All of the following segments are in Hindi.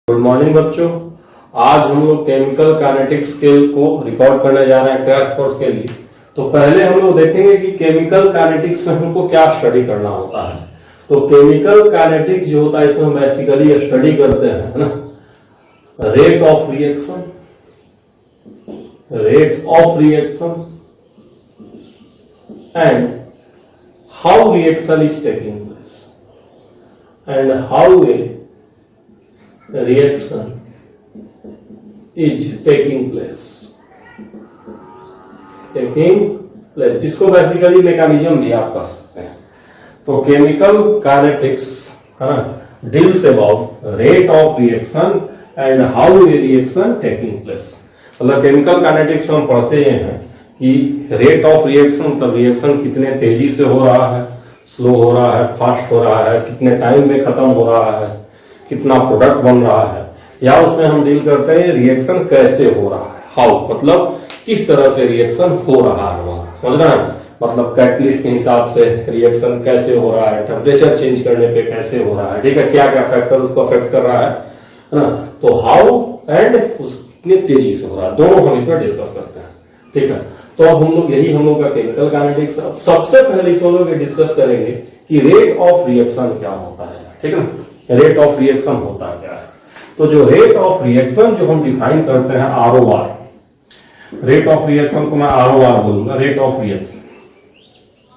गुड मॉर्निंग बच्चों। आज हम लोग केमिकल काइनेटिक्स स्केल को रिकॉर्ड करने जा रहे हैं क्रैश कोर्स के लिए। तो पहले हम लोग देखेंगे कि केमिकल काइनेटिक्स में हमको क्या स्टडी करना होता है। तो केमिकल काइनेटिक्स जो होता है इसमें हम बेसिकली स्टडी करते हैं, है ना, rate of reaction and how reaction is taking place and how a reaction is taking place। इसको बेसिकली मैकेनिज्म भी आप कह सकते हैं। तो केमिकल काइनेटिक्स है ना deals about rate of reaction and how a reaction taking place. मतलब केमिकल काइनेटिक्स में हम पढ़ते हैं कि रेट ऑफ रिएक्शन मतलब रिएक्शन कितने तेजी से हो रहा है, स्लो हो रहा है, फास्ट हो रहा है, कितने टाइम में खत्म हो रहा है, कितना प्रोडक्ट बन रहा है, या उसमें हम डील करते हैं रिएक्शन कैसे हो रहा है, हाउ मतलब किस तरह से रिएक्शन हो रहा है वहां, समझ रहे हैं। मतलब कैटलिस्ट के हिसाब से रिएक्शन कैसे हो रहा है, टेम्परेचर चेंज करने पे कैसे हो रहा है, ठीक है, क्या क्या फैक्टर उसको अफेक्ट कर रहा है ना। तो हाउ एंड कितनी तेजी से हो रहा है, दोनों हम इसमें डिस्कस करते हैं, ठीक है। तो अब हम लोग का केमिकल काइनेटिक्स। सबसे पहले इस लोग डिस्कस करेंगे कि रेट ऑफ रिएक्शन क्या होता है, ठीक है ना। रेट ऑफ रिएक्शन होता क्या है। तो जो रेट ऑफ रिएक्शन जो हम डिफाइन करते हैं ROR, रेट ऑफ रिएक्शन को मैं ROR बोलूंगा, रेट ऑफ रिएक्शन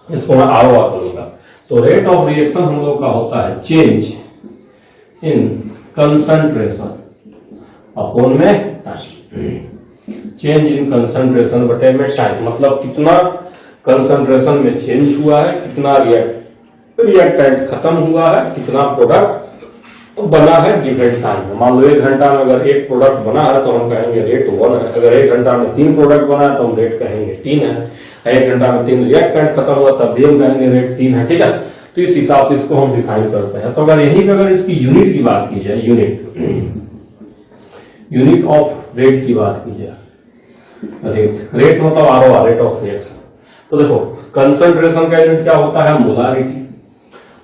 इसको मैं ROR बोलूंगा। तो रेट ऑफ रिएक्शन हम लोग का होता है चेंज इन कंसंट्रेशन अपॉन में टाइम, चेंज इन कंसंट्रेशन बटे में टाइम। मतलब कितना कंसंट्रेशन में चेंज हुआ है, कितना रिएक्टेंट खत्म हुआ है, कितना प्रोडक्ट बना है गिवन टाइम में। मान लो 1 घंटा में अगर एक प्रोडक्ट बना है तो हम कहेंगे रेट 1 है। अगर 1 घंटा में 3 प्रोडक्ट बना है तो हम रेट कहेंगे 3 है। 1 घंटा में 3 रिएक्टेंट खत्म हुआ तब भी हम कहेंगे रेट 3 है, ठीक है। तो इस हिसाब से इसको हम डिफाइन करते हैं। तो अगर यहीं पर अगर इसकी यूनिट की बात की जाए, यूनिट ऑफ रेट की बात की जाए, रेट मतलब ROR, रेट ऑफ रिएक्शन। तो देखो कंसंट्रेशन का यूनिट क्या होता है, मोलारिटी,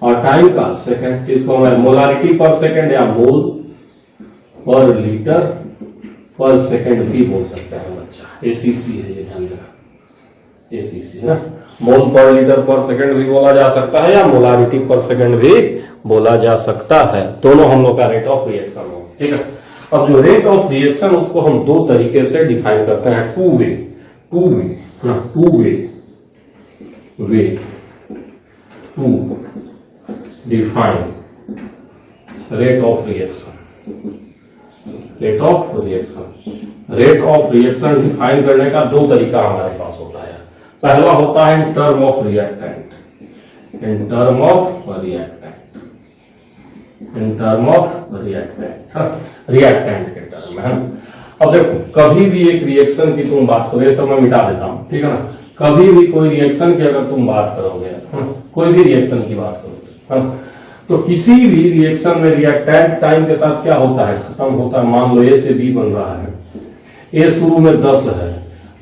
और टाइम का सेकंड, इसको मैं मोलारिटी पर सेकंड या मोल पर लीटर पर सेकंड भी बोल सकते हैं बच्चा। ACC है ये, ध्यान देना, ACC है ना। मोल पर लीटर पर सेकंड भी बोला जा सकता है या मोलारिटी पर सेकंड भी बोला जा सकता है। दोनों हम लोग का रेट ऑफ रिएक्शन हो, ठीक है। अब जो रेट ऑफ रिएक्शन उसको हम 2 तरीके से डिफाइन करते हैं, two way to define rate of reaction. Rate of reaction define करने का 2 तरीका हमारे पास होता है। पहला होता है in term of reactant, reactant के टर्म में। अब देखो कभी भी एक रिएक्शन की तुम बात करो, ये सब मैं मिटा देता हूं, ठीक है ना। कभी भी कोई रिएक्शन की अगर तुम बात करोगे, कोई भी रिएक्शन की बात करोगे, तो किसी भी रिएक्शन में रिएक्टेंट टाइम के साथ क्या होता है, खत्म होता है। मान लो A से B बन रहा है, A शुरू में 10 है,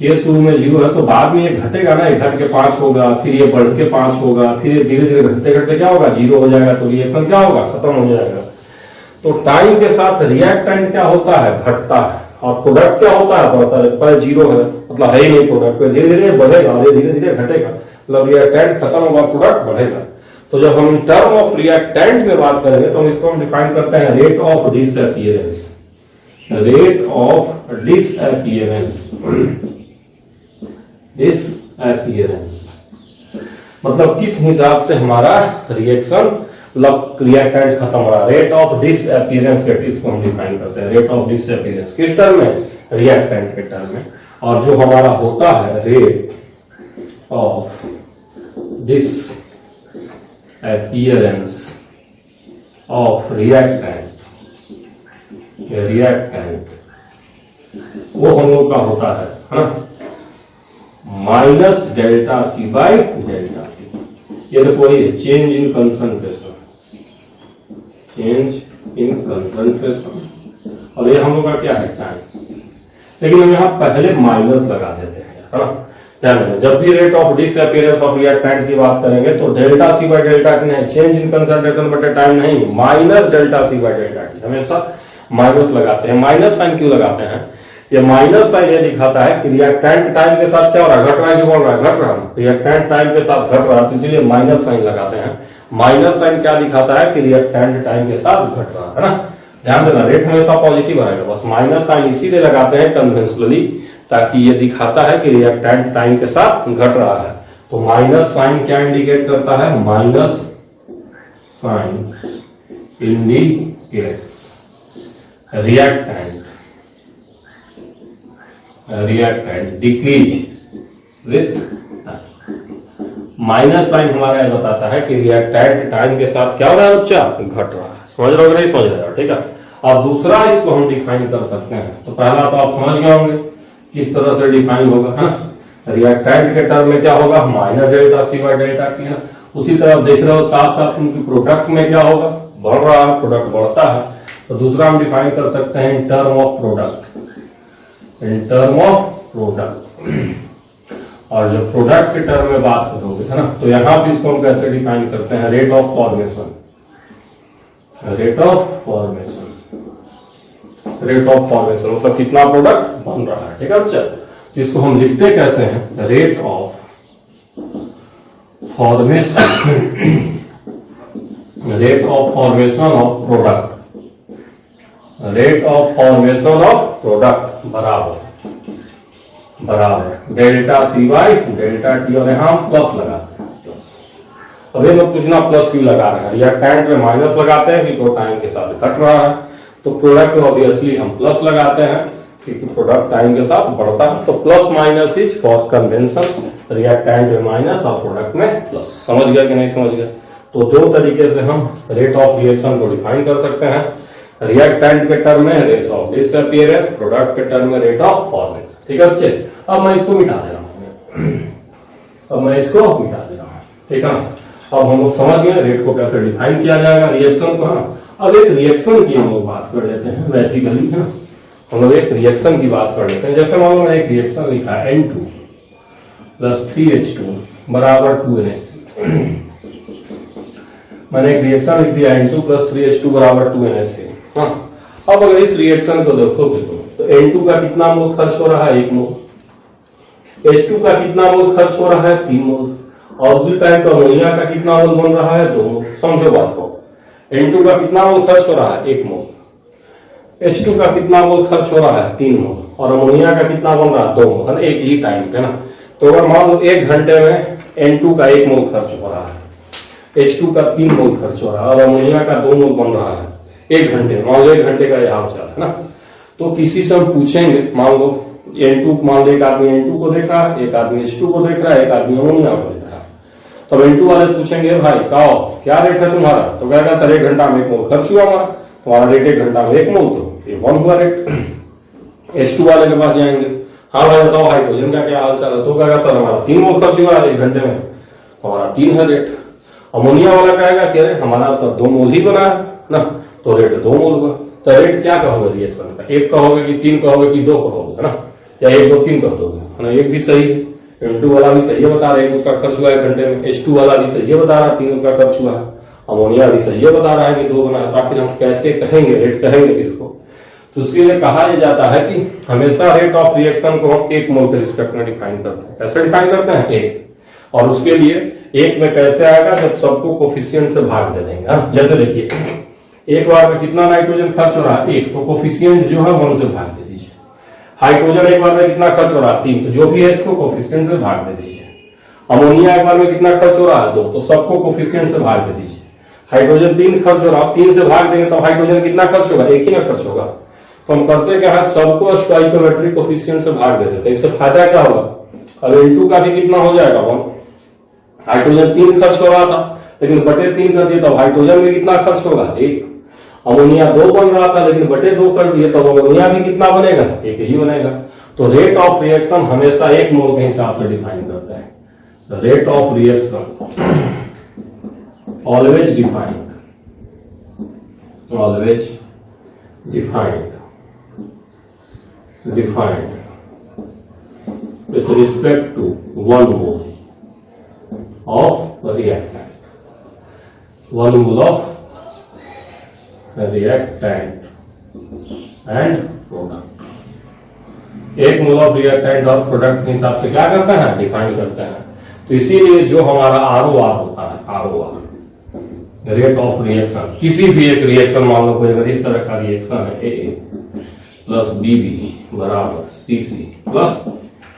A शुरू में 0 है, तो बाद में ये घटेगा ना, ये घट के 5 होगा, फिर ये बढ़ के 5 होगा, फिर ये धीरे धीरे घटते घटते क्या होगा, 0 हो जाएगा। तो रिएक्शन क्या होगा, खत्म हो जाएगा। तो टाइम के साथ रिएक्टेंट क्या होता है, घटता है, और प्रोडक्ट क्या होता है, बढ़ता है। पर 0 है मतलब है ही नहीं प्रोडक्ट, धीरे धीरे बढ़ेगा, धीरे धीरे घटेगा, मतलब रिएक्टेंट खत्म होगा, प्रोडक्ट बढ़ेगा। तो जब हम टर्म ऑफ रिएक्टेंट में बात करेंगे तो हम इसको हम डिफाइन करते हैं रेट ऑफ डिसअपीयरेंस, मतलब किस हिसाब से हमारा रिएक्शन मतलब रिएक्टेंट खत्म हो रहा है। रेट ऑफ डिसअपीयरेंस इसको हम डिफाइन करते हैं, रेट ऑफ डिसअपीयरेंस किस टर्म में, रिएक्टेंट के टर्म में। और जो हमारा होता है rate of appearance of reactant, वो हम लोग का होता है minus delta C by delta T। ये देखो ये चेंज इन कंसंट्रेशन, और ये हम लोग का क्या है, टाइम। लेकिन हम यहाँ पहले माइनस लगा देते हैं, है ना। जब भी rate of disappearance of reactant की बात करेंगे तो delta C by delta T नहीं, चेंज इन कंसंट्रेशन बटे टाइम नहीं, minus delta C by delta T। हमेशा माइनस लगाते हैं। माइनस साइन क्यों लगाते हैं? ये माइनस साइन ये दिखाता है कि रिएक्टेंट टाइम के साथ क्या हो रहा है, घट रहा है कि बढ़ रहा है, घट रहा है। रिएक्टेंट टाइम के साथ घट रहा है, तो इसीलिए माइनस साइन लगाते हैं। माइनस साइन क्या दिखाता है कि रिएक्टेंट टाइम के साथ घट रहा है ना। ध्यान देना, रेट हमेशा पॉजिटिव आएगा, बस माइनस साइन इसीलिए लगाते हैं कन्वेंशनली, ताकि ये दिखाता है कि रिएक्टेंट टाइम के साथ घट रहा है। तो माइनस साइन क्या इंडिकेट करता है? Minus sign indicates reactant decrease with minus sign हमारा ये बताता है कि रिएक्टेंट टाइम के साथ क्या हो रहा है बच्चा? घट रहा है। समझ रहे हो कि नहीं समझ रहे हो? ठीक है। अब दूसरा इसको हम डिफाइन कर सकते हैं। तो पहला तो आप समझ गए होंगे किस तरह से डिफाइन होगा, है। रिएक्टेंट के टर्म में क्या होगा? Minus delta C by delta T है। उसी तरह देख रहे हो साथ साथ उनकी प्रोडक्ट में क्या होगा? बढ़ रहा है, प्रोडक्ट बढ़ता है। तो दूसरा हम डिफाइन कर सकते हैं in term of product, in term of product. और जब प्रोडक्ट के टर्म में बात करोगे, है ना, तो यहां भी इसको हम कैसे डिफाइन करते हैं? Rate of formation, rate of formation, rate of formation मतलब कितना प्रोडक्ट बन रहा है। ठीक है बच्चा, इसको हम लिखते कैसे हैं? Rate of formation, rate of formation of product, rate of formation of product बराबर delta C by delta T, और यहां प्लस लगाते हैं। अब ये लोग पूछना प्लस क्यों लगा रहे हैं? रिएक्टेंट में माइनस लगाते हैं कि तो टाइम के साथ घट रहा है, तो प्रोडक्ट में ऑब्वियसली हम प्लस लगाते हैं क्योंकि प्रोडक्ट टाइम के साथ बढ़ता है। तो plus minus is for convention, reactant में माइनस और प्रोडक्ट में प्लस। समझ गया कि नहीं समझ गया? तो दो तरीके से हम रेट ऑफ रिएक्शन को डिफाइन कर सकते हैं। रिएक्टेंट के टर्म में रेट ऑफ डिसअपीयरेंस, प्रोडक्ट के टर्म में रेट ऑफ फॉर्मेशन। ठीक है बच्चे, अब मैं इसको मिटा दे रहा हूं, अब मैं इसको मिटा दे रहा हूं। ठीक है, अब हम लोग समझ गए रेट को कैसे डिफाइन किया जाएगा, रिएक्शन को। हाँ, अब एक रिएक्शन की हम लोग बात कर लेते हैं। बेसिकली हम लोग एक रिएक्शन की बात कर लेते हैं। जैसे मान लो मैंने एक रिएक्शन लिखा है N2 प्लस 3H2 बराबर 2NH3। मैंने एक रिएक्शन लिख दिया N2 प्लस 3H2 बराबर 2NH3। हाँ, अब अगर इस रिएक्शन को देखोगे तो N2 का कितना मोल खर्च हो रहा है? 1 मोल। H2 का कितना मोल खर्च हो रहा है? 3 मोल। और उसी टाइम पर अमोनिया का कितना मोल बन रहा है? 2 मोल। समझो बात को, N2 का कितना मोल खर्च हो रहा है? 1 मोल। H2 का कितना मोल खर्च हो रहा है? 3 मोल। और अमोनिया का कितना बन रहा है? 2 मोल, है ना, एक ही टाइम पे ना। तो अगर मान लो 1 घंटे में N2 का 1 मोल खर्च हो रहा है, H2 का 3 मोल खर्च हो रहा है और अमोनिया का 2 मोल बन रहा है 1 घंटे। मान लो 1 घंटे का यह हाल चाल है ना। तो किसी से हम पूछेंगे, मान लो N2, मान लो एक आदमी N2 को देख रहा है, एक आदमी H2 को देख रहा है, एक आदमी अमोनिया को देख रहा है। तो N2 वाले से पूछेंगे भाई कहो क्या रेट है तुम्हारा? तो कहेगा सर 1 घंटा में 1 मोल खर्च हुआ हमारा। तुम्हारा रेट 1 घंटा में 1 मोल, तो ये 1 हुआ रेट। H2 वाले के पास जाएंगे, हाँ भाई बताओ हाइड्रोजन का क्या हाल चाल है? तो कहेगा सर हमारा 3 मोल खर्च हुआ 1 घंटे में, हमारा 3 है रेट। अमोनिया वाला कहेगा कि अरे हमारा सर 2 मोल ही बना है ना, तो रेट 2 मोल हुआ। तो रेट क्या कहोगे रिएक्शन का? 1 कहोगे कि 3 कहोगे कि 2 कहोगे, है ना, या 1 2 3 कह दोगे, है ना। एक भी सही है, N2 वाला भी सही है बता रहे हैं उसका खर्च हुआ 1 घंटे में, H2 वाला भी सही है बता रहा है 3 का खर्च हुआ है, अमोनिया भी सही है बता रहा है कि 2 बना है। तो आखिर हम कैसे कहेंगे रेट, कहेंगे किसको? तो उसके लिए कहा यह जाता है कि हमेशा रेट ऑफ रिएक्शन को हम 1 मोल के रिस्पेक्ट में डिफाइन करते हैं। कैसे डिफाइन करते हैं? 1। और उसके लिए 1 में कैसे आएगा? जब सबको कोफिशिएंट से भाग दे देंगे। हाँ, जैसे देखिए एक बार में कितना नाइट्रोजन खर्च हो रहा है? 1, तो कोफिशिएंट जो है 1 से भाग दे दीजिए। हाइड्रोजन एक बार में कितना खर्च हो रहा है? 3, तो जो भी है इसको कोफिशिएंट से भाग दे दीजिए। अमोनिया एक बार में कितना खर्च हो रहा है? 2, तो सबको कोफिशिएंट से भाग दे दीजिए। हाइड्रोजन 3 खर्च हो रहा है, 3 से भाग देंगे तो हाइड्रोजन कितना खर्च होगा? 1 ही ना खर्च होगा। तो हम करते क्या है, सबको स्टोइकोमेट्रिक कोफिशिएंट से भाग दे देते हैं। इससे फायदा क्या होगा? अब N2 का भी कितना हो जाएगा? 1। हाइड्रोजन 3 खर्च हो रहा था लेकिन बटे 3 कर दिए तो हाइड्रोजन में कितना खर्च होगा? 1। अमोनिया 2 बन रहा था लेकिन बटे 2 कर दिए तो अमोनिया भी कितना बनेगा? 1 ही बनेगा। तो रेट ऑफ रिएक्शन हमेशा 1 मोल के हिसाब से डिफाइन करते हैं। Rate of reaction always defined, always defined with respect to 1 mole of reactant, 1 mole of reactant and product. एक मोल ऑफ रिएक्टेंट और प्रोडक्ट के हिसाब से क्या करते हैं, डिफाइन करते हैं। तो इसीलिए जो हमारा ROR होता है, ROR रेट ऑफ रिएक्शन, किसी भी एक रिएक्शन, मान लो कोई अगर इस तरह का रिएक्शन है AA प्लस BB बराबर CC प्लस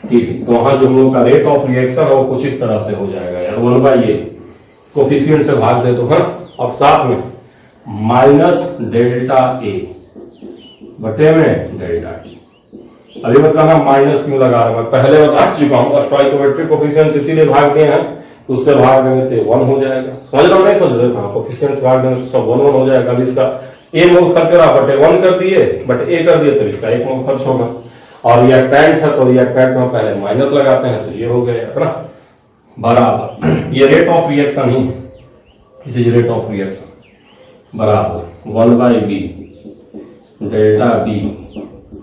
TB, तो वहां जो हम लोग का रेट ऑफ रिएक्शन है वो कुछ इस तरह से हो जाएगा यार, 1/A कोफिशिएंट से भाग दे तो, हाँ, और साथ में माइनस डेल्टा A बटे में डेल्टा T। अभी बताना माइनस क्यों लगा रहा है, पहले बता चुका हूँ, स्टोइकोमेट्रिक कोफिशिएंट इसीलिए भाग दिए हैं, तो उससे भाग देंगे तो 1 हो जाएगा। समझ रहा हूँ, नहीं समझ रहे, हाँ, कोफिशिएंट भाग देंगे तो सब 1 हो जाएगा। अब इसका A मोल खर्च रहा बटे 1 कर दिए, बट A कर दिए तो इसका 1 मोल खर्च होगा। और रिएक्टेंट है तो रिएक्टेंट में पहले माइनस लगाते हैं, तो ये हो गया ना बराबर, ये रेट ऑफ रिएक्शन ही, इस इज रेट ऑफ रिएक्शन बराबर 1/B delta B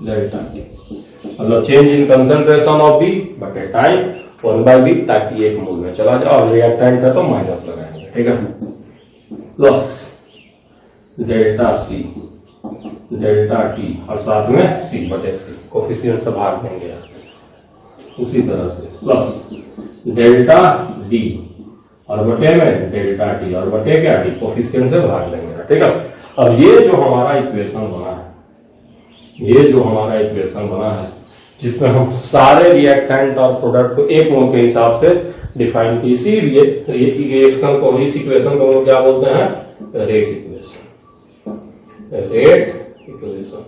delta T, मतलब change in concentration of B बटे टाइम 1/B, ताकि एक मोल में चला जाए, और रिएक्टेंट है तो माइनस लगाएंगे, ठीक है, plus delta C delta T और साथ में C बटे C, कोफिशिएंट से भाग देंगे यार, उसी तरह से प्लस डेल्टा D और बटे में डेल्टा T और बटे क्या D, कोफिशिएंट से भाग लेंगे, ठीक है। अब ये जो हमारा इक्वेशन बना है, ये जो हमारा इक्वेशन बना है, जिसमें हम सारे रिएक्टेंट और प्रोडक्ट को एक मोल के हिसाब से डिफाइन की, इसीलिए रिएक्शन को, इस इक्वेशन को हम क्या बोलते हैं, rate equation, rate equation,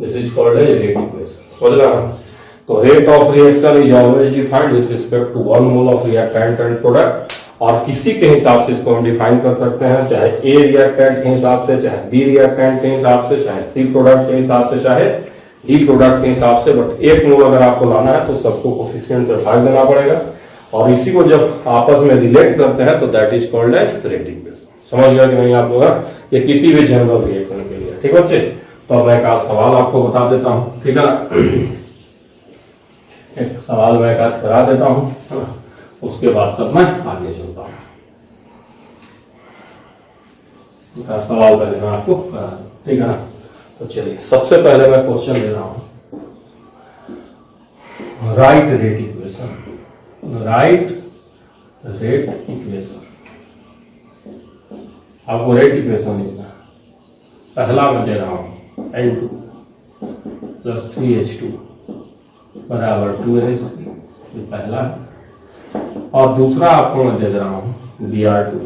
this is called as rate equation. समझ रहा है? तो rate of reaction is always defined with respect to 1 mole of reactant and product, और किसी के हिसाब से इसको हम डिफाइन कर सकते हैं, चाहे A रिएक्टेंट के हिसाब से, चाहे B रिएक्टेंट के हिसाब से, चाहे C प्रोडक्ट के हिसाब से, चाहे D प्रोडक्ट के हिसाब से, बट एक मोल अगर आपको लाना है तो सबको कोफिशिएंट से भाग देना पड़ेगा, और इसी को जब आपस में रिलेट करते हैं तो that is called as rate equation. समझ गया कि नहीं आप लोग? ये किसी भी जनरल रिएक्शन के लिए, ठीक है बच्चे। तो अब मैं एक सवाल आपको बता देता हूँ, ठीक है ना, एक सवाल मैं एक करा देता हूँ, उसके बाद तब मैं आगे चलता हूँ। सवाल पहले मैं आपको करा दूं, ठीक है ना। तो चलिए सबसे पहले मैं क्वेश्चन दे रहा हूं, right rate equation, right rate equation. आपको रेट इक्वेशन लिखना है। पहला मैं दे रहा हूं N2 प्लस 3H2 बराबर 2NH3, ये पहला, और दूसरा आपको मैं दे रहा हूं Br2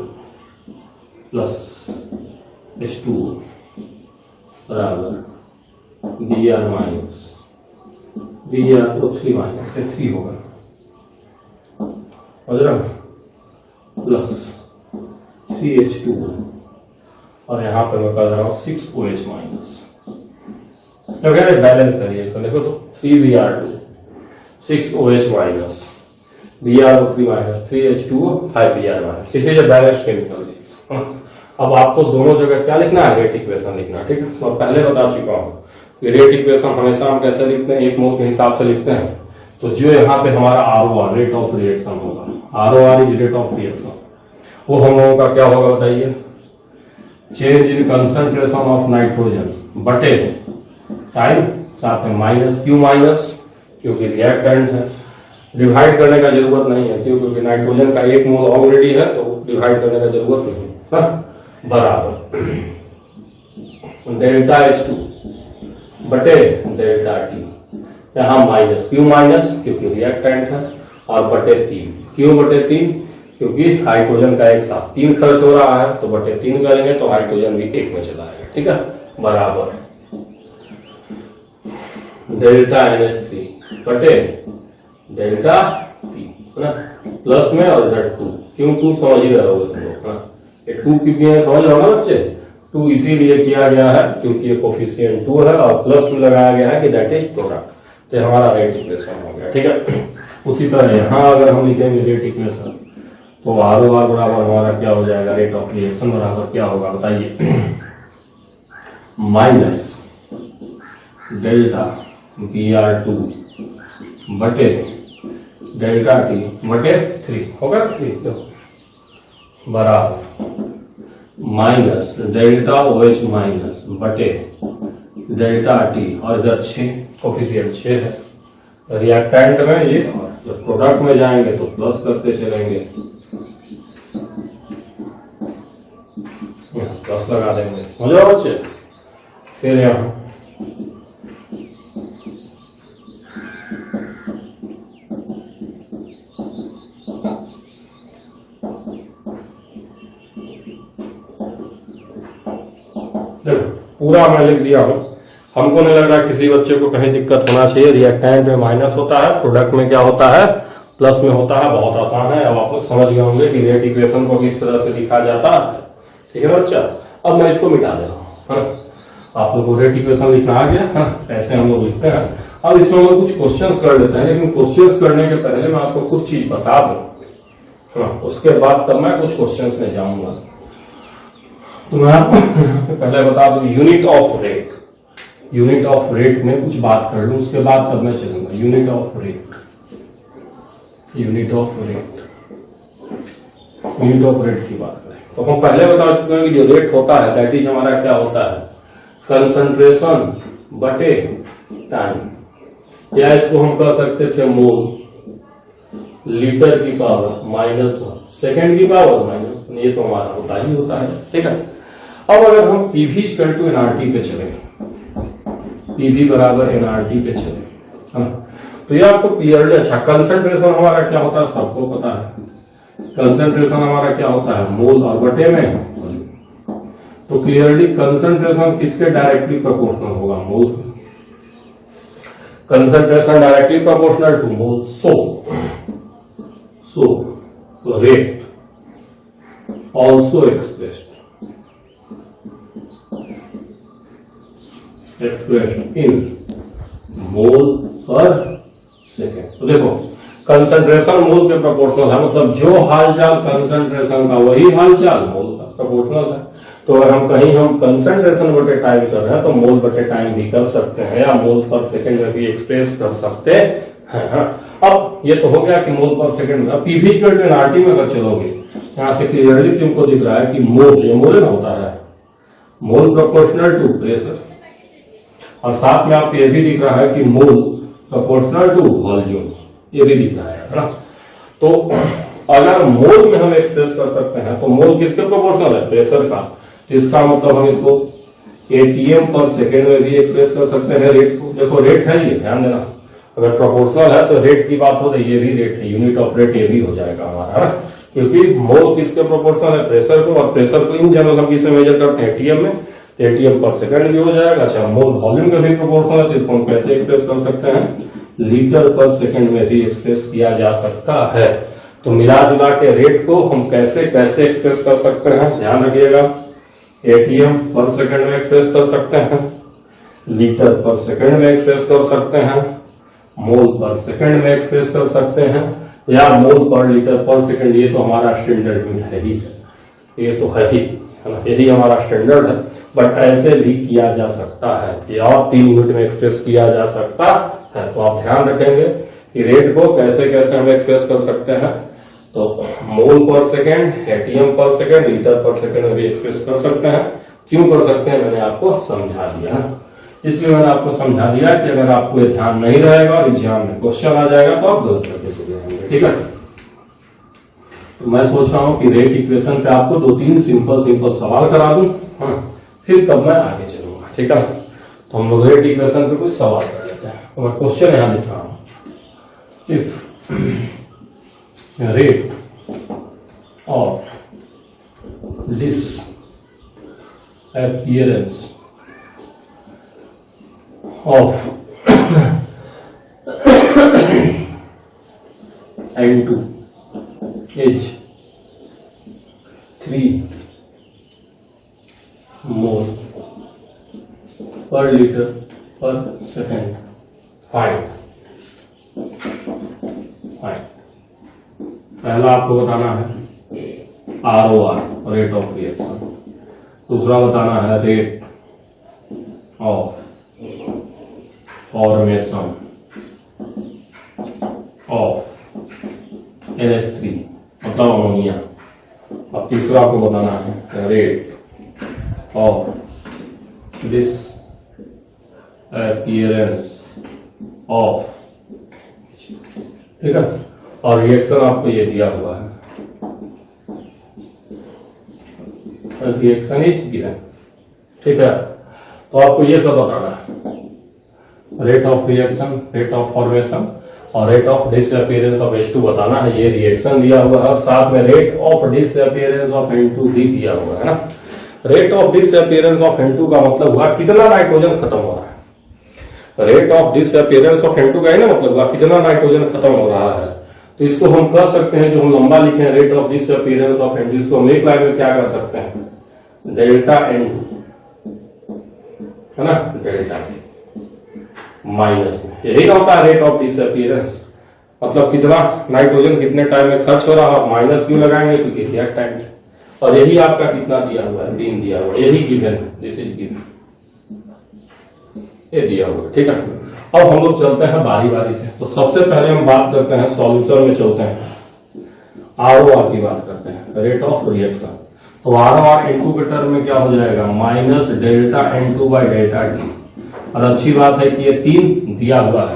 प्लस H2O बराबर Br माइनस Br तो 3 माइनस से 3 होगा, प्लस 3H2O, और यहाँ पे मैं कर रहा हूँ 6OH माइनस, बैलेंस है रिएक्शन। देखो तो 3Br2 6OH minus Br3 minus 3H2O 5Br minus, इसे जो बैलेंस केमिकल है। अब आपको दोनों जगह क्या लिखना है, रेट इक्वेशन लिखना है, ठीक है। तो पहले बता चुका हूँ कि रेट इक्वेशन हमेशा हम कैसे लिखते हैं, एक मोल के हिसाब से लिखते हैं। तो जो यहाँ पे हमारा ROR रेट ऑफ रिएक्शन होगा, ROR is rate of reaction, वो हम लोगों का क्या होगा बताइए, change in concentration of nitrogen बटे टाइम, साथ में माइनस, क्यों माइनस, क्योंकि रिएक्टेंट है, डिवाइड करने का जरूरत नहीं है, क्योंकि नाइट्रोजन का एक मोल ऑलरेडी है, तो डिवाइड करने का जरूरत नहीं है, बराबर डेल्टा H2 बटे डेल्टा T, यहाँ माइनस, क्यों माइनस, क्योंकि रिएक्टेंट है, और बटे 3, क्यों बटे 3, क्योंकि हाइड्रोजन का एक साथ 3 खर्च हो रहा है, तो बटे 3 करेंगे तो हाइड्रोजन भी 1 में चला आएगा, ठीक है, बराबर डेल्टा NH3 बटे डेल्टा T, है ना, प्लस में, और इधर 2, क्यों 2 समझ ही रहे होगे तुम लोग, 2 क्योंकि समझ रहे हो ना बच्चे, 2 इसीलिए किया गया है क्योंकि ये कोफिशिएंट 2 है, और प्लस में लगाया गया है कि दैट इज प्रोडक्ट, तो हमारा रेट इक्वेशन हो गया, ठीक है। उसी तरह यहाँ अगर हम लिखेंगे रेट इक्वेशन, तो ROR बराबर हमारा क्या हो जाएगा, रेट ऑफ रिएक्शन बराबर क्या होगा बताइए, माइनस डेल्टा Br2 बटे डेल्टा T बटे 3 होगा, 3 बराबर माइनस डेल्टा OH माइनस बटे डेल्टा टी, और इधर 6 कोफिशिएंट 6 है। रिएक्टेंट में ये, जब प्रोडक्ट में जाएंगे तो प्लस करते चलेंगे, प्लस लगा देंगे, समझो बच्चे। फिर यहाँ पूरा मैं लिख दिया हूं। हमको नहीं लग रहा किसी बच्चे को कहीं दिक्कत होना चाहिए। रिएक्टेंट में माइनस होता है, प्रोडक्ट में क्या होता है, प्लस में होता है। बहुत आसान है। अब आप लोग समझ गए होंगे कि रेट इक्वेशन को किस तरह से लिखा जाता है। ठीक है बच्चा, अब मैं इसको मिटा दे रहा हूँ। आप लोग को रेट इक्वेशन लिखना आ गया है, ऐसे हम लोग लिखते हैं। अब इसमें हम कुछ क्वेश्चंस कर लेते हैं, लेकिन क्वेश्चंस करने के पहले मैं आपको कुछ चीज बता दूं, उसके बाद तब मैं कुछ क्वेश्चंस में जाऊंगा। तो मैं आपको पहले बता दूं unit of rate, unit of rate में कुछ बात कर लूं, उसके बाद तब मैं चलूंगा। Unit of rate, unit of rate, unit of rate की बात करें तो हम पहले बता चुके हैं कि जो रेट होता है दैट इज हमारा क्या होता है, कंसंट्रेशन बटे टाइम, या इसको हम कह सकते थे मोल, लीटर की पावर -1, सेकेंड की पावर -1, ये तो हमारा होता ही होता है। ठीक है, अब अगर हम पीवी इक्वल टू एनआरटी पे चले, पीवी बराबर एनआरटी पे चले, है ना, तो ये आपको क्लियरली, अच्छा कंसंट्रेशन हमारा क्या होता है सबको पता है। कंसंट्रेशन हमारा क्या होता है, मोल और बटे में, तो क्लियरली कंसंट्रेशन किसके डायरेक्टली प्रोपोर्शनल होगा, mole. Concentration directly proportional to mole. So rate also expressed in mole per second। तो देखो कंसंट्रेशन मोल के प्रोपोर्शनल है, मतलब जो हालचाल कंसंट्रेशन का वही हालचाल मोल का प्रोपोर्शनल है। तो अगर हम कहीं हम कंसंट्रेशन बटे टाइम कर रहे हैं तो मोल बटे टाइम भी कर सकते हैं, या मोल पर सेकंड में भी एक्सप्रेस कर सकते हैं। अब ये तो हो गया कि मोल पर सेकंड में। पीवी इक्वल टू एनआरटी में अगर चलोगे, यहां से क्लियरली तुमको दिख रहा है कि मोल, ये मोल होता है, मोल प्रोपोर्शनल टू प्रेशर, और साथ में आपको ये भी दिख रहा है कि मोल प्रोपोर्शनल टू वॉल्यूम, ये भी दिख रहा है ना। तो अगर मोल में हम एक्सप्रेस कर सकते हैं तो मोल किसके प्रोपोर्शनल है, प्रेशर का। तो इसका मतलब हम इसको एटीएम पर सेकेंड में भी एक्सप्रेस कर सकते हैं रेट को। देखो रेट है ये, ध्यान देना, अगर प्रोपोर्शनल है तो रेट की बात हो रही, ये भी रेट है, यूनिट ऑफ रेट ये भी हो जाएगा हमारा, है, क्योंकि मोल किसके प्रोपोर्शनल है, प्रेशर को। और प्रेशर को इन जनरल हम किसमें मेजर करते हैं, एटीएम में, तो एटीएम पर सेकंड भी हो जाएगा। अच्छा, मोल वॉल्यूम का भी प्रोपोर्शनल है, तो इसको हम कैसे एक्सप्रेस कर सकते हैं, लीटर पर सेकंड में भी एक्सप्रेस किया जा सकता है। तो मिला जुला के रेट को हम कैसे कैसे एक्सप्रेस कर सकते हैं, ध्यान रखिएगा। एटीएम पर सेकंड में एक्सप्रेस कर सकते हैं, लीटर पर सेकंड में एक्सप्रेस कर सकते हैं, मोल पर सेकंड में एक्सप्रेस कर सकते हैं, या मोल पर लीटर पर सेकंड। ये तो हमारा स्टैंडर्ड यूनिट है ही, ये तो है ही, है ना, यही हमारा स्टैंडर्ड है। बट ऐसे भी किया जा सकता है, ये और 3 यूनिट में एक्सप्रेस किया जा सकता है। तो आप ध्यान रखेंगे कि रेट को कैसे कैसे हम एक्सप्रेस कर सकते हैं। तो मोल पर सेकेंड, एटीएम पर सेकेंड, लीटर पर सेकेंड में भी एक्सप्रेस कर सकते हैं। क्यों कर सकते हैं मैंने आपको समझा दिया, इसलिए मैंने आपको समझा दिया कि अगर आपको ध्यान नहीं रहेगा और एग्जाम में क्वेश्चन आ जाएगा तो आप गलत करके चले जाएंगे। ठीक है, तो मैं सोच रहा हूं कि रेट इक्वेशन पे आपको 2-3 सिंपल सवाल करा दूं, फिर तब मैं आगे चलूंगा। ठीक है, तो हम लोग रेट इक्वेशन पे कुछ सवाल कर लेते हैं। तो मैं क्वेश्चन यहां लिख रहा हूं, if rate of disappearance of N2 is 3 mole per liter per second, find। पहला आपको बताना है ROR, रेट ऑफ रिएक्शन। दूसरा बताना है rate of formation of NH3 मतलब अमोनिया। अब तीसरा आपको बताना है रेट ऑफ अपीयरेंस ऑफ, ठीक है, और रिएक्शन आपको ये दिया हुआ है, रिएक्शन इज गिवन, ठीक है। तो आपको ये सब बताना है, rate of reaction, rate of formation और rate of disappearance of H2 बताना है। ये रिएक्शन दिया हुआ है, साथ में rate of disappearance of N2 भी दिया हुआ है ना। Rate of disappearance of N2 का मतलब हुआ कितना नाइट्रोजन खत्म हो रहा है। Rate of disappearance of N2 का है ना मतलब हुआ कितना नाइट्रोजन खत्म हो रहा है। तो इसको हम कर सकते हैं, जो हम लंबा लिखे हैं rate of disappearance of N2, इसको हम एक लाइन में क्या कर सकते हैं, डेल्टा N2 है ना, डेल्टा माइनस में यही होता है रेट ऑफ डिसअपीयरेंस, मतलब कितना नाइट्रोजन कितने टाइम में खर्च हो रहा है। माइनस क्यों लगाएंगे, क्योंकि रिएक्ट टाइम, और यही आपका कितना दिया हुआ है, 3 दिया हुआ है, यही गिवन है, दिस इज गिवन, ये दिया हुआ है, ठीक है। अब हम लोग चलते हैं बारी बारी से। तो सबसे पहले हम बात करते हैं सॉल्यूशन में, चलते हैं ROR की बात करते हैं, रेट ऑफ रिएक्शन। तो ROR N2 के टर्म में क्या हो जाएगा, minus delta N2 by delta T. और अच्छी बात है कि ये 3 दिया हुआ है,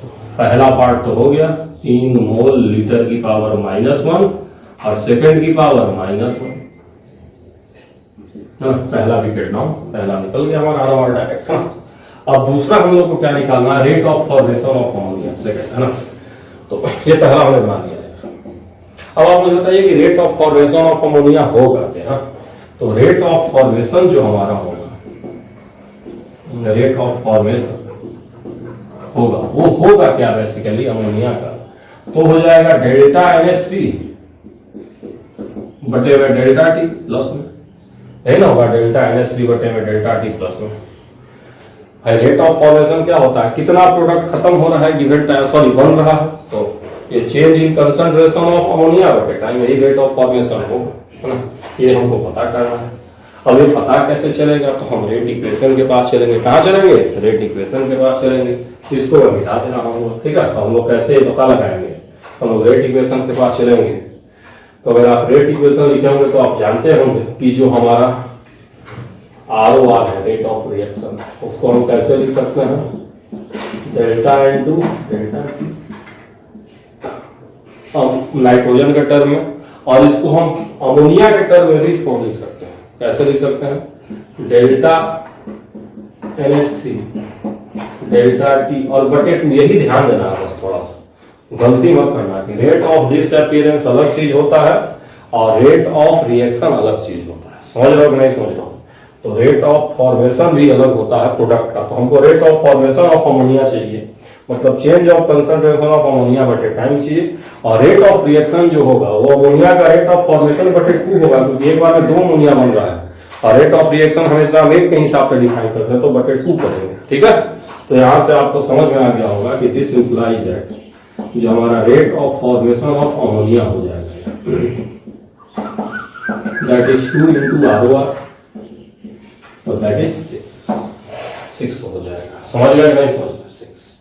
तो पहला पार्ट तो हो गया 3 मोल लीटर की पावर -1 और सेकंड की पावर -1, पहला विकेट डाउन, पहला निकल गया हमारा ROR डायरेक्ट। अब दूसरा हम लोग को क्या निकालना है, rate of formation of ammonia, second है ना। तो ये पहला हमने बना लिया। अब आप मुझे बताइए कि rate of formation of ammonia होगा क्या। तो रेट ऑफ फॉर्मेशन जो हमारा होगा, रेट ऑफ फॉर्मेशन होगा, वो होगा क्या बेसिकली अमोनिया का, तो हो जाएगा डेल्टा NH3 बटे में डेल्टा टी प्लस में, है ना, होगा डेल्टा NH3 बटे में डेल्टा टी प्लस में। रेट ऑफ फॉर्मेशन क्या होता है, कितना प्रोडक्ट खत्म हो रहा है गिवन टाइम, सॉरी बन रहा है, तो ये change in concentration of ammonia बटे टाइम, यही रेट ऑफ फॉर्मेशन होगा, है ना। ये हमको पता करना है। अब ये पता कैसे चलेगा, तो हम रेट इक्वेशन के पास चलेंगे। कहाँ चलेंगे, रेट इक्वेशन के पास चलेंगे। इसको मिटा देना हम लोग, ठीक है। तो हम लोग कैसे पता लगाएंगे, हम लोग रेट इक्वेशन के पास चलेंगे। तो अगर आप रेट इक्वेशन लिखेंगे तो आप जानते होंगे कि जो हमारा ROR है, रेट ऑफ रिएक्शन, उसको हम कैसे लिख सकते हैं, delta N2 delta T nitrogen के टर्म में, और इसको हम अमोनिया के टर्म में भी इसको लिख सकते हैं। कैसे लिख सकते हैं, डेल्टा NH3 डेल्टा टी और बटे 2, यही ध्यान देना है बस, थोड़ा सा गलती मत करना कि रेट ऑफ डिसअपीयरेंस अलग चीज होता है और रेट ऑफ रिएक्शन अलग चीज होता है। समझ रहे हो कि नहीं समझ रहे हो। तो रेट ऑफ फॉर्मेशन भी अलग होता है प्रोडक्ट का। तो हमको rate of formation of ammonia चाहिए, मतलब change of concentration of ammonia बटे टाइम चाहिए, और रेट ऑफ रिएक्शन जो होगा वो अमोनिया का रेट ऑफ फॉर्मेशन बटे 2 होगा, क्योंकि एक बार में 2 अमोनिया बन रहा है, और रेट ऑफ रिएक्शन हमेशा हम एक के हिसाब से डिफाइन करते हैं, तो बटे 2 करेंगे, ठीक है। तो यहां से आपको समझ में आ गया होगा कि दिस इंप्लाइज दैट जो हमारा rate of formation of ammonia हो जाएगा, दैट इज 2 into ROR, तो दैट इज 6 हो जाएगा। समझ गए नहीं समझ, 6।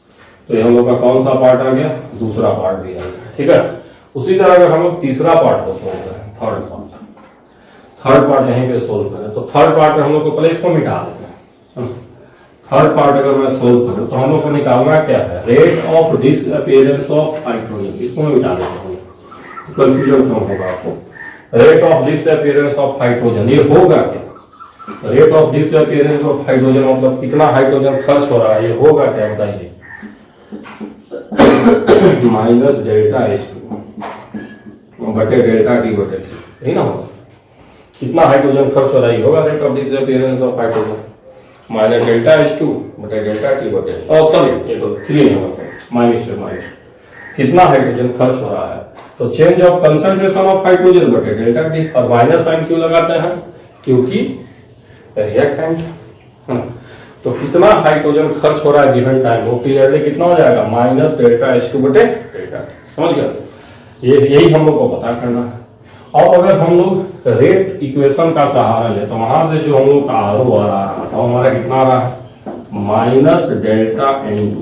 तो ये हम लोग का कौन सा पार्ट आ गया, दूसरा पार्ट भी आ गया, ठीक है। उसी तरह अगर हम लोग तीसरा पार्ट को सोल्व करें, थर्ड पार्ट यहीं पे सोल्व करें, तो थर्ड पार्ट में हम लोग को पहले इसको मिटा देते हैं। थर्ड पार्ट अगर मैं सोल्व करूं तो हम लोग को निकालना क्या है, rate of disappearance of hydrogen, इसको मैं मिटा देता हूँ, कंफ्यूजन कम होगा आपको। Rate of disappearance of hydrogen, ये होगा क्या, rate of disappearance of hydrogen मतलब कितना हाइड्रोजन खर्च हो रहा है, ये होगा क्या बताइए, माइनस डेल्टा H2 बटे डेल्टा टी बटे टी, यही ना होगा। कितना हाइड्रोजन खर्च हो रहा है, होगा rate of disappearance of hydrogen minus delta H2 बटे डेल्टा टी बटे, सॉरी ये तो 3 होगा, माइनस कितना हाइड्रोजन खर्च हो रहा है, तो change of concentration of hydrogen बटे डेल्टा टी। और माइनस साइन क्यों लगाते हैं, क्योंकि रिएक्टेंट, तो कितना हाइड्रोजन खर्च हो रहा है गिवन टाइम, वो क्लियरली कितना हो जाएगा, माइनस डेल्टा H2 बटे डेल्टा टी। समझ गया, यही हम लोग को पता करना है। और अगर हम लोग रेट इक्वेशन का सहारा ले, तो वहां से जो हम लोग का ROR आ रहा है, तो हमारा कितना आ रहा है, माइनस डेल्टा N2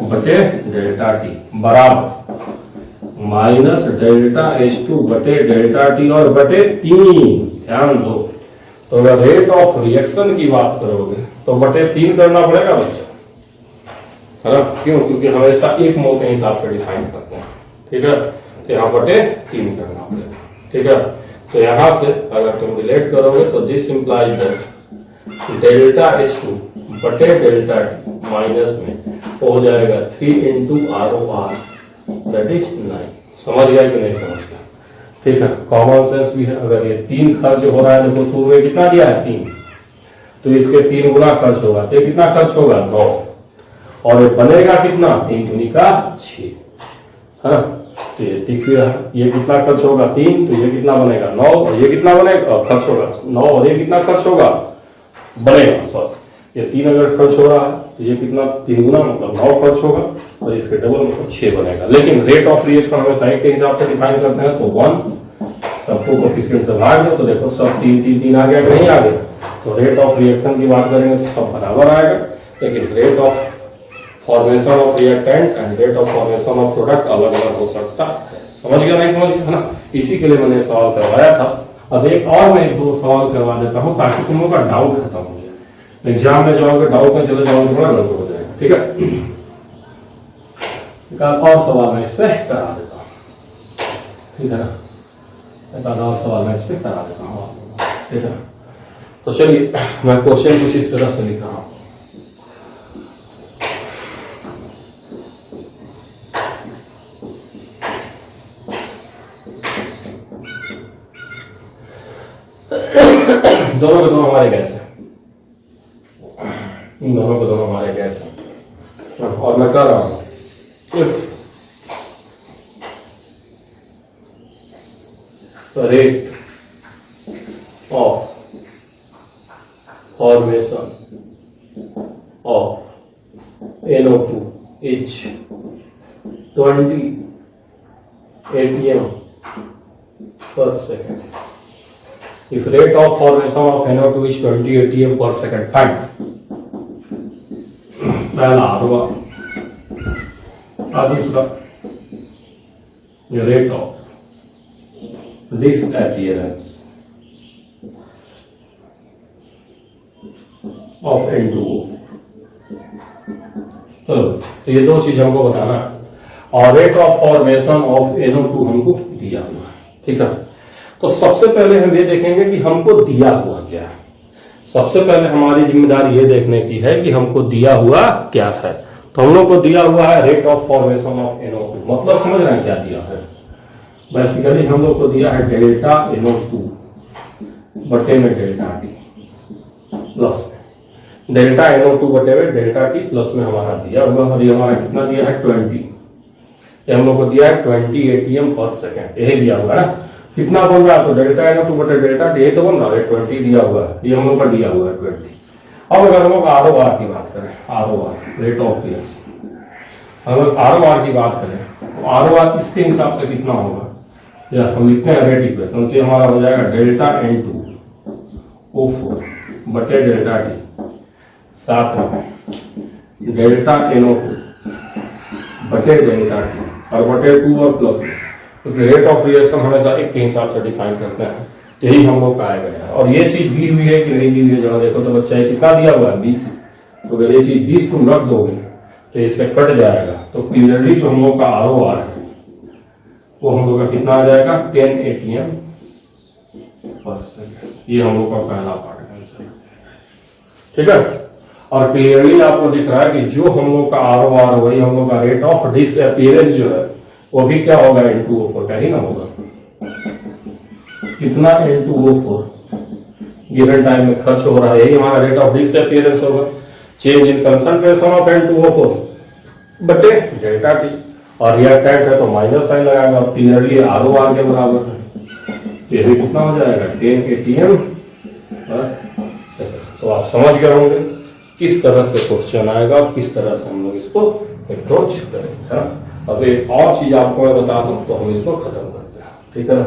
बटे डेल्टा टी बराबर माइनस डेल्टा H2 बटे डेल्टा टी और बटे 3, ध्यान दो। तो अगर रेट ऑफ रिएक्शन की बात करोगे तो बटे 3 करना पड़ेगा बच्चा, है ना? क्यों? क्योंकि हमेशा एक मोल के हिसाब से डिफाइन करते हैं, ठीक है? तो यहाँ बटे 3 करना पड़ेगा, ठीक है? तो यहाँ से अगर तुम रिलेट करोगे तो this implies that delta H2 बटे डेल्टा T माइनस में हो जाएगा 3 इंटू ROR दैट इज 9। समझ गया कि नहीं समझ गया? ठीक है, कॉमन सेंस भी है। अगर ये 3 खर्च हो रहा है, देखो शुरू में कितना दिया है 3, तो इसके 3 गुना खर्च होगा, तो कितना खर्च होगा 9, और ये बनेगा कितना 3 दूनी का 6, है ना? तो ये दिख रहा है, ये कितना खर्च होगा 3, तो ये कितना बनेगा 9, और ये कितना बनेगा खर्च होगा 9, और ये कितना खर्च होगा बनेगा, सॉरी ये 3 अगर खर्च हो रहा है तो ये कितना 3 गुना मतलब 9 खर्च होगा, और इसके डबल मतलब 6 बनेगा। लेकिन रेट ऑफ रिएक्शन हमें एक के हिसाब से डिफाइन करते हैं, तो 1 सबको कोफिशिएंट से भाग दो, तो देखो सब 3 आ गया कि नहीं आ गया? तो रेट ऑफ रिएक्शन की बात करेंगे तो सब बराबर आएगा, लेकिन rate of formation of reactant and rate of formation of product अलग अलग हो सकता है। समझ गया नहीं समझ गया, है ना? इसी के लिए मैंने सवाल करवाया था। अब एक और मैं 2 सवाल करवा देता हूँ ताकि तुम लोग का डाउट खत्म हो जाए। एग्जाम में जाओगे डाउट में चले जाओगे थोड़ा गड़बड़ हो जाएगा, ठीक है? एक और सवाल मैं इस पे करा देता हूँ, ठीक है ना? एक और सवाल मैं इस पे करा देता हूँ, ठीक है? तो चलिए मैं क्वेश्चन कुछ इस तरह से लिख रहा हूँ। दोनों के दोनों हमारे गैस है, इन दोनों के दोनों हमारे गैस है, और मैं कह रहा हूं rate of formation of NO2 is 20 ATM per second. If rate of formation of NO2 is 20 ATM per second, find पहला होगा, और दूसरा rate of disappearance of N2O। चलो, तो ये 2 चीज हमको बताना है, और rate of formation of NO2 हमको दिया हुआ है, ठीक है? तो सबसे पहले हम ये देखेंगे कि हमको दिया हुआ क्या है। सबसे पहले हमारी जिम्मेदारी ये देखने की है कि हमको दिया हुआ क्या है। तो हम लोग को दिया हुआ है rate of formation of NO2, मतलब समझ रहे हैं क्या दिया है? बेसिकली हम लोग को दिया है डेल्टा NO2 बटे में डेल्टा T प्लस में डेल्टा NO2 बटे में डेल्टा T प्लस में हमारा दिया हुआ, और ये हमारा कितना दिया है 20, ये हम लोग को दिया है 20 ATM पर सेकेंड, यही दिया हुआ है ना? कितना बन रहा है? तो डेल्टा NO2 बटे डेल्टा T, यही तो बन रहा है, 20 दिया हुआ है, ये हम लोग का दिया हुआ है 20। अब अगर हम लोग ROR की बात करें, ROR रेट ऑफ रिएक्शन, अगर ROR की बात करें तो ROR इसके हिसाब से कितना होगा? या हम लिखते हैं रेट इक्वेशन, तो हमारा हो जाएगा डेल्टा N2O4 बटे डेल्टा T, साथ में डेल्टा NO2 बटे डेल्टा T, और बटे 2 और प्लस में, क्योंकि रेट ऑफ रिएक्शन हमेशा एक के हिसाब से डिफाइन करते हैं, यही हम लोग का आएगा यार। और ये चीज दी हुई है कि नहीं दी हुई है, जरा देखो तो बच्चा ये कितना दिया हुआ है 20, तो अगर ये चीज 20 तुम रख दोगे तो इससे कट जाएगा, तो क्लियरली जो हम लोग का ROR है वो हम लोग का कितना आ जाएगा 10 ATM पर सेकेंड। ये हम लोग का पहला पार्ट है, ठीक है? और क्लियरली आपको दिख रहा है कि जो हम लोग का ROR वही हम लोग का रेट ऑफ डिसअपीयरेंस जो है वो भी क्या होगा N2O4 का ही ना होगा। कितना N2O4 गिवन टाइम में खर्च हो रहा है, यही हमारा रेट ऑफ डिसअपीयरेंस होगा, change in concentration of N2O4 बटे डेल्टा T, और रिएक्टेंट है तो माइनस साइन लगाएगा, और क्लियरली ROR के बराबर है, ये भी कितना हो जाएगा 10 ATM पर सेकंड। तो आप समझ गए होंगे किस तरह से क्वेश्चन आएगा और किस तरह से हम लोग इसको अप्रोच करेंगे, है? अब एक और चीज आपको मैं बता दूं तो हम इसको खत्म करते हैं, ठीक है ना?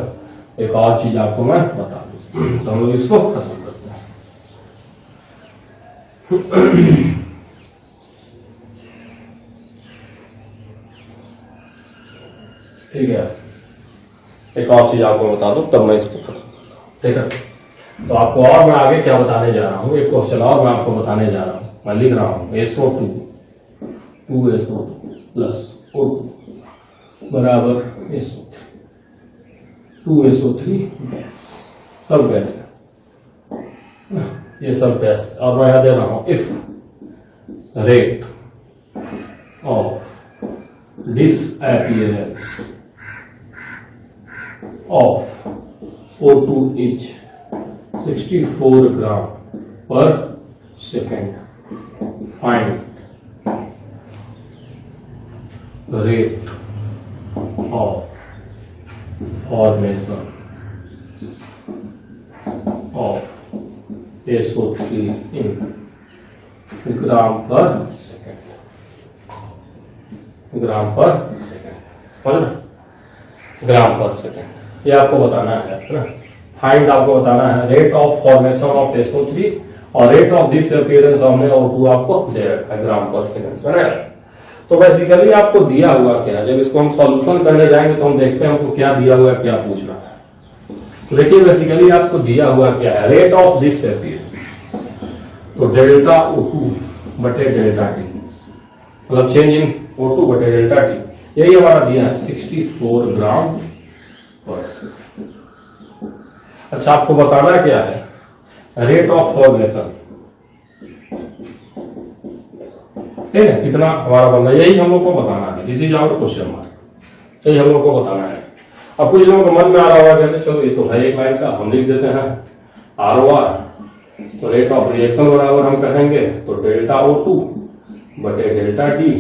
एक और चीज आपको मैं बता दूं तो हम लोग इसको खत्म करते हैं। ठीक है, एक और चीज आपको बता दूं तब मैं इसको खत्म, ठीक है? तो आपको और मैं आगे क्या बताने जा रहा हूँ, एक क्वेश्चन और मैं आपको बताने जा रहा हूँ। मैं लिख रहा हूँ SO2 2SO2 प्लस O2 बराबर SO3 2SO3 गैस, सब गैस है, ये सब गैस। और मैं यहां दे रहा हूं if rate of disappearance of O2 is 64 gram per second. Find the rate of formation of SO3 in gram per second. ग्राम पर सेकेंड, ग्राम पर सेकेंड, ये आपको बताना है। फाइंड आपको बताना है rate of formation of SO3 और rate of disappearance of O2 आपको दे रखा है ग्राम पर सेकेंड। तो बेसिकली आपको दिया हुआ क्या है, जब इसको हम सॉल्यूशन करने जाएंगे तो हम देखते हैं हमको क्या दिया हुआ है, क्या पूछ रहा है। लेकिन बेसिकली आपको दिया हुआ क्या है, रेट ऑफ डिसअपीयरेंस, तो डेल्टा O2 बटे डेल्टा टी, मतलब चेंज इन O2 बटे डेल्टा टी, यही हमारा दिया है 64 ग्राम पर सेकंड। अच्छा, आपको बताना क्या है, रेट ऑफ फॉर्मेशन, ठीक है, कितना हमारा बनना, यही हम लोग को बताना है। This is our question mark, यही हम लोग को बताना है। अब कुछ लोगों को मन में आ रहा होगा कहते चलो ये तो है एक लाइन का, हम लिख देते हैं ROR, तो रेट ऑफ रिएक्शन बराबर हम कहेंगे तो डेल्टा O2 बटे डेल्टा टी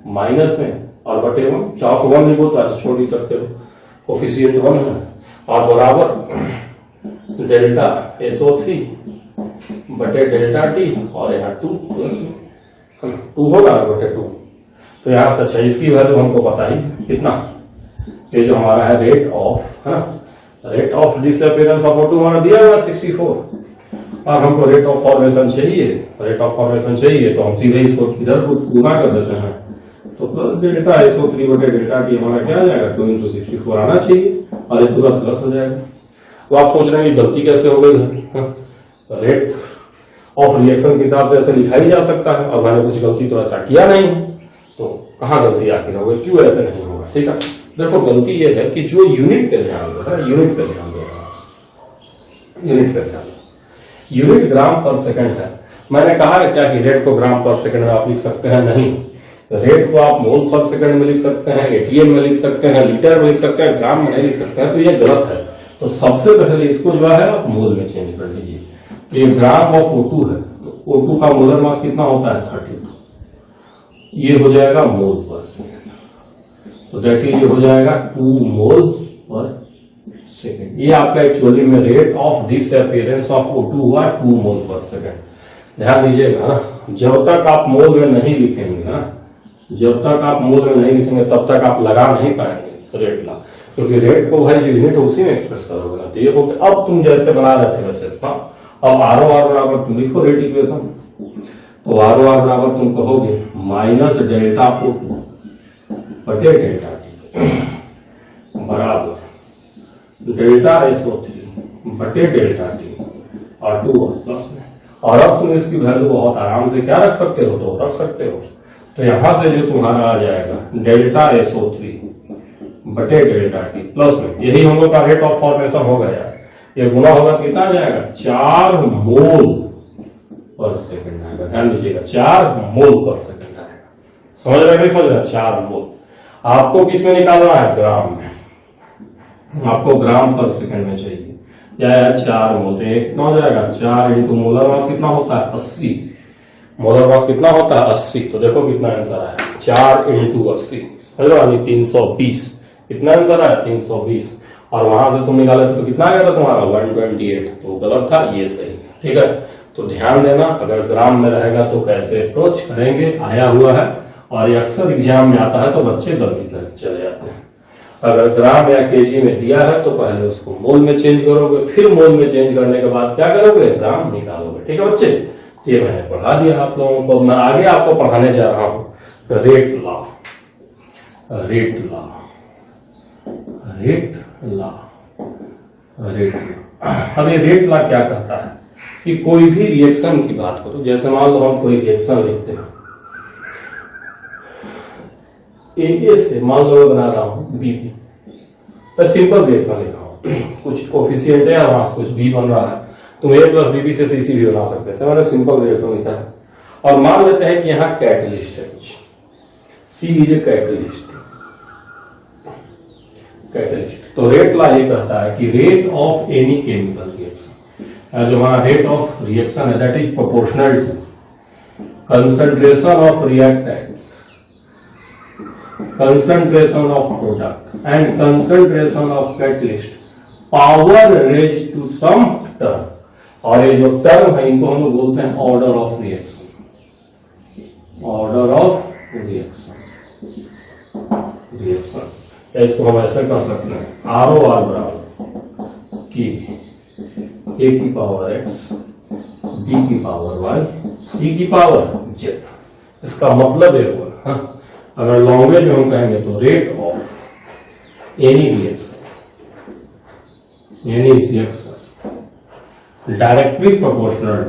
माइनस में और बटे 1, चाहो तो 1 लिखो तो छोड़ ही सकते हो, कोफिशिएंट 1 है, और बराबर डेल्टा SO3 बटे डेल्टा टी और यहाँ 2 प्लस 2 होगा बटे 2। तो यहाँ से अच्छा इसकी वैल्यू हमको पता ही कितना, ये जो हमारा है रेट ऑफ, है ना, rate of disappearance of O2 हमारा दिया हुआ 64, और हमको रेट ऑफ फॉर्मेशन चाहिए, रेट ऑफ फॉर्मेशन चाहिए तो हम सीधे इसको इधर गुना कर देते हैं, तो प्लस डेल्टा SO3 बटे डेल्टा टी हमारा क्या आ जाएगा 2 × 64 आना चाहिए, और ये तुरंत गलत हो जाएगा। तो आप सोच रहे हैं गलती कैसे हो गई है, रेट ऑफ रिएक्शन के हिसाब से ऐसे लिखा ही जा सकता है, और मैंने कुछ गलती तो ऐसा किया नहीं, तो कहाँ गलती आखिर हो गई, क्यों ऐसे नहीं होगा। ठीक है, देखो गलती ये है कि जो यूनिट पे ध्यान दे रहा है, यूनिट पे ध्यान दे रहा है, यूनिट पे ध्यान, यूनिट ग्राम पर सेकंड है। मैंने कहा है क्या कि रेट को ग्राम पर सेकंड में आप लिख सकते हैं, नहीं, रेट को आप मोल पर सेकंड में लिख सकते हैं, ATM में लिख सकते हैं, लीटर में लिख सकते हैं, ग्राम में नहीं लिख सकते हैं, तो ये गलत है। तो सबसे पहले इसको जो है आप मोल में चेंज कर दीजिए। ये ग्राम ऑफ O2 है, तो O2 का मोलर मास कितना होता है 32, ये हो जाएगा मोल पर सेकंड, तो दैट इज हो जाएगा 2 मोल पर सेकंड। ये आपका एक्चुअली में rate of disappearance of O2 हुआ 2 मोल पर सेकंड। ध्यान दीजिएगा ना, जब तक आप मोल में नहीं लिखेंगे ना, जब तक आप मोल में नहीं लिखेंगे तब तक आप लगा नहीं पाएंगे रेट ला, क्योंकि रेट को भाई जो यूनिट है उसी में एक्सप्रेस करोगे ना। तो ये हो गया, अब तुम जैसे बना रहे थे वैसे, अब ROR बराबर तुम लिखो रेट इक्वेशन, तो ROR बराबर तुम कहोगे माइनस डेल्टा O2 बटे डेल्टा टी बराबर डेल्टा SO3 बटे डेल्टा टी और 2 प्लस में, और अब तुम इसकी वैल्यू बहुत आराम से क्या रख सकते हो, तो रख सकते हो। तो यहां से जो तुम्हारा आ जाएगा डेल्टा SO3 बटे डेल्टा टी प्लस में, यही हम लोग का रेट ऑफ फॉर्मेशन हो गया। ये गुना होगा कितना आ जाएगा 4 मोल पर सेकंड आएगा। ध्यान दीजिएगा 4 मोल पर सेकंड आएगा, समझ रहे नहीं समझ रहे, 4 मोल। आपको किसमें निकालना है, ग्राम में, आपको ग्राम पर सेकंड में चाहिए, क्या है 4 मोल, एक कितना हो जाएगा 4 इंटू मोलर मास कितना होता है 80, मोलर मास कितना होता है 80, तो देखो कितना आंसर है 4 इंटू 80, समझ लो 320, कितना आंसर है 320, और वहां से तुम निकाले तो कितना आ गया था तुम्हारा 128, तो गलत था, ये सही। ठीक है, तो ध्यान देना, अगर ग्राम में रहेगा तो कैसे अप्रोच करेंगे, आया हुआ है, और ये अक्सर एग्जाम में आता है तो बच्चे गलती करके चले जाते हैं। अगर ग्राम या केजी में दिया है तो पहले उसको मोल में चेंज करोगे, फिर मोल में चेंज करने के बाद क्या करोगे, ग्राम निकालोगे। ठीक है बच्चे, ये मैंने पढ़ा दिया आप लोगों को। मैं आगे आपको पढ़ाने जा रहा हूं rate law, rate law, rate law, rate law. अब ये रेट लॉ क्या कहता है कि कोई भी रिएक्शन की बात करो, जैसे मान लो हम कोई रिएक्शन लिखते हैं ए से, मान लो मैं बना रहा हूं बीबी, तो सिंपल रिएक्शन लिख रहा हूं, कुछ कोफिशिएंट है और वहां कुछ बी बन रहा है, तुम ए प्लस बीबी से सीसी भी बना सकते थे, मैंने सिंपल रिएक्शन लिखा है। और मान लेते हैं कि यहाँ कैटलिस्ट है, सी इज ए कैटलिस्ट। तो रेट लॉ ये कहता है कि rate of any chemical reaction, जो हमारा रेट ऑफ रिएक्शन है that is proportional to concentration of reactant, concentration of product and concentration of catalyst power raised to some term, और ये जो टर्म है इनको हम लोग बोलते हैं order of reaction, order of reaction. इसको हम ऐसे कर सकते हैं आर ओ आर बराबर कि ए की पावर एक्स, बी की पावर वाई, सी की पावर जेड। इसका मतलब ये हुआ, अगर लैंग्वेज में हम कहेंगे तो rate of any reaction directly proportional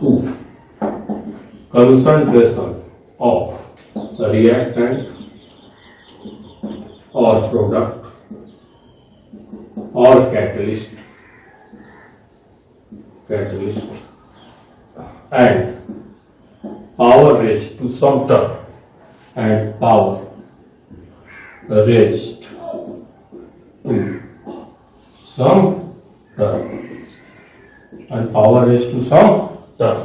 to concentration of reactant और प्रोडक्ट और catalyst and power raised to some term and power raised to some term and power raised to some term।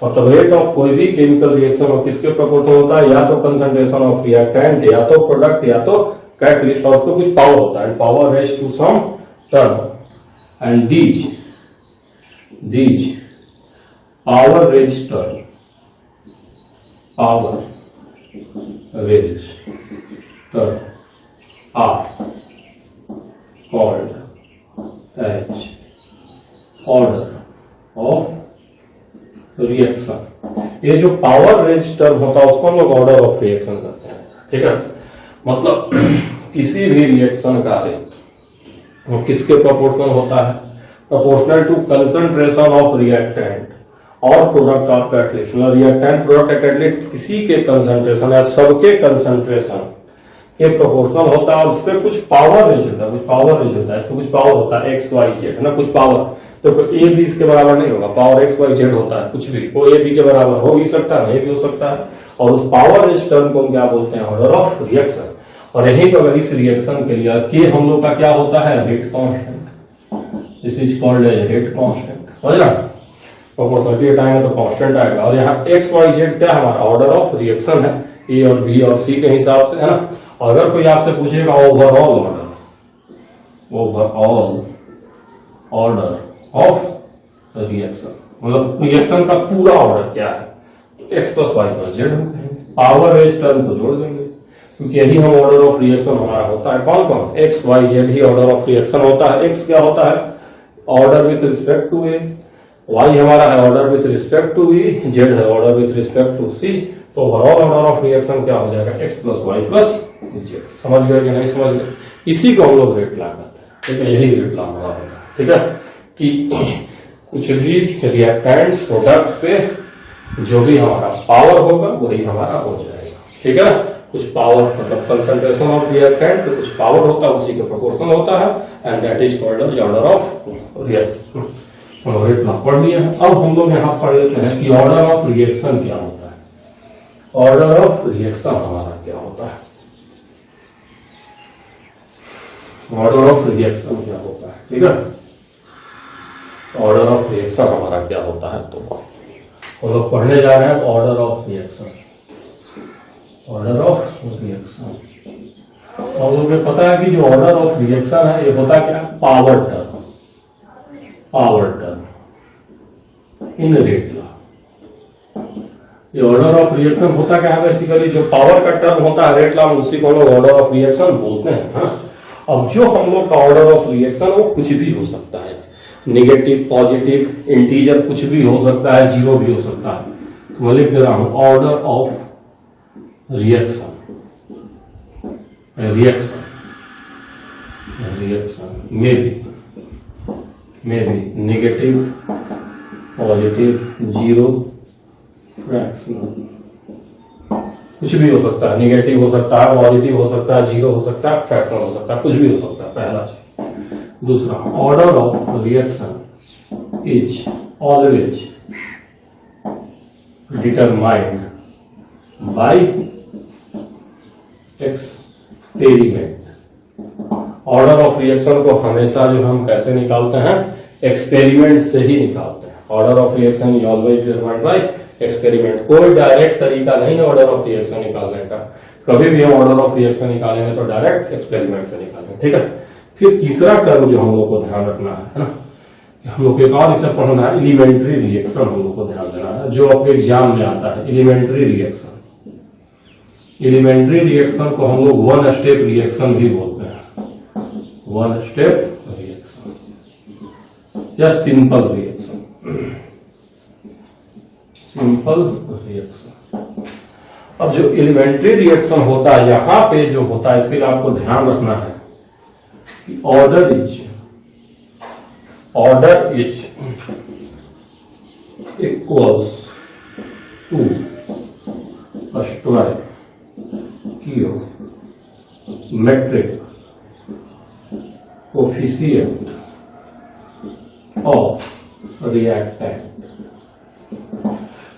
मतलब रेट ऑफ कोई भी केमिकल रिएक्शन और किसके प्रोपोर्शनल होता है, या तो कंसंट्रेशन ऑफ रिएक्टेंट, या तो प्रोडक्ट, या तो कैटलिस्ट, और उसको कुछ पावर होता है, power raised to some term and these power raised term are called as order of reaction. ये जो पावर रेस्ट टर्म होता है उसको हम लोग ऑर्डर ऑफ रिएक्शन करते हैं, ठीक है। मतलब किसी भी रिएक्शन का रेट वो किसके प्रोपोर्शनल होता है, proportional to concentration of reactant और product of catalyst. Reactant, product, catalyst किसी के कंसंट्रेशन या सबके कंसंट्रेशन के प्रोपोर्शनल होता है, और उसपे कुछ पावर रेज होता है, तो कुछ पावर होता है एक्स वाई जेड, है ना, कुछ पावर। तो ए भी इसके बराबर नहीं होगा, पावर एक्स वाई जेड होता है कुछ भी, वो ए बी के बराबर हो भी सकता है, नहीं भी हो सकता है। और उस पावर रेज टर्म को हम क्या बोलते हैं, ऑर्डर ऑफ रिएक्शन। और यही तो अगर इस रिएक्शन के लिए कि हम लोग का क्या होता है, rate constant, this is called as rate constant, समझ ना। प्रोपोर्शनलिटी हटाएंगे तो कांस्टेंट आएगा। और यहाँ एक्स वाई जेड क्या हमारा ऑर्डर ऑफ रिएक्शन है, ए और बी और सी के हिसाब से, है ना। अगर कोई आपसे पूछेगा ओवरऑल ऑर्डर ऑफ रिएक्शन, मतलब रिएक्शन का पूरा ऑर्डर क्या है, X plus Y plus Z, power raise term को जोड़ देंगे, क्योंकि यही हम ऑर्डर ऑफ रिएक्शन हमारा होता है। कौन कौन, एक्स वाई जेड ही ऑर्डर ऑफ रिएक्शन होता है। एक्स क्या होता है, order with respect to A, Y हमारा है order with respect to B, Z है order with respect to C. तो ओवरऑल ऑर्डर ऑफ रिएक्शन क्या हो जाएगा, X plus Y plus Z. समझ गए कि नहीं समझ गए, इसी को हम लोग रेट ला करते हैं, ठीक है, यही रेट ला हमारा होगा, ठीक है। कि कुछ भी रिएक्टेंट प्रोडक्ट पे जो भी हमारा पावर होगा वही हमारा हो जाएगा, ठीक है। कुछ पावर मतलब कंसंट्रेशन ऑफ रिएक्टेंट, तो कुछ पावर होता है उसी के प्रोपोर्शनल होता है, and that is called the order of reaction. तो रेट पढ़ लिया। अब हम लोग यहाँ पढ़ लेते हैं कि ऑर्डर ऑफ रिएक्शन क्या होता है। ऑर्डर ऑफ रिएक्शन हमारा क्या होता है, ऑर्डर ऑफ रिएक्शन क्या होता है, ठीक है। ऑर्डर ऑफ रिएक्शन हमारा क्या होता है, तो हम लोग पढ़ने जा रहे हैं order of reaction. Order of reaction हम लोग को पता है कि जो ऑर्डर ऑफ रिएक्शन है ये होता क्या, power term in rate law. ये ऑर्डर ऑफ रिएक्शन होता क्या है, बेसिकली जो पावर का टर्म होता है रेट लॉ में उसी को हम लोग ऑर्डर ऑफ रिएक्शन बोलते हैं। हाँ? अब जो हम लोग का ऑर्डर ऑफ रिएक्शन वो कुछ भी हो सकता है, निगेटिव, पॉजिटिव, इंटीजर कुछ भी हो सकता है, जीरो भी हो सकता है। तो मैं लिख दे रहा हूं ऑर्डर ऑफ रिएक्शन, रिएक्शन में भी नेगेटिव, पॉजिटिव, जीरो, फ्रैक्शनल, कुछ भी हो सकता है, नेगेटिव हो सकता है, पॉजिटिव हो सकता है, जीरो हो सकता है, फ्रैक्शनल हो सकता है, कुछ भी हो सकता है, पहला चीज। दूसरा, order of reaction is always determined by experiment. Order of reaction को हमेशा जो हम कैसे निकालते हैं, एक्सपेरिमेंट से ही निकालते हैं। Order of reaction is always determined by experiment. कोई डायरेक्ट तरीका नहीं है ऑर्डर ऑफ रिएक्शन निकालने का। कभी भी हम ऑर्डर ऑफ रिएक्शन निकालेंगे तो डायरेक्ट एक्सपेरिमेंट से निकालेंगे, ठीक है। फिर तीसरा टर्म जो हम लोग को ध्यान रखना है ना, हम लोग एक और इसे पढ़ना है, एलिमेंट्री रिएक्शन हम लोग को ध्यान देना है, जो आपके एग्जाम में आता है। एलिमेंट्री रिएक्शन, एलिमेंट्री रिएक्शन को हम लोग वन स्टेप रिएक्शन भी बोलते हैं, वन स्टेप रिएक्शन या सिंपल रिएक्शन, सिंपल रिएक्शन। अब जो एलिमेंट्री रिएक्शन होता है, यहां पे जो होता है, इसके लिए आपको ध्यान रखना है कि order is equals to stoichiometric coefficient of reactant.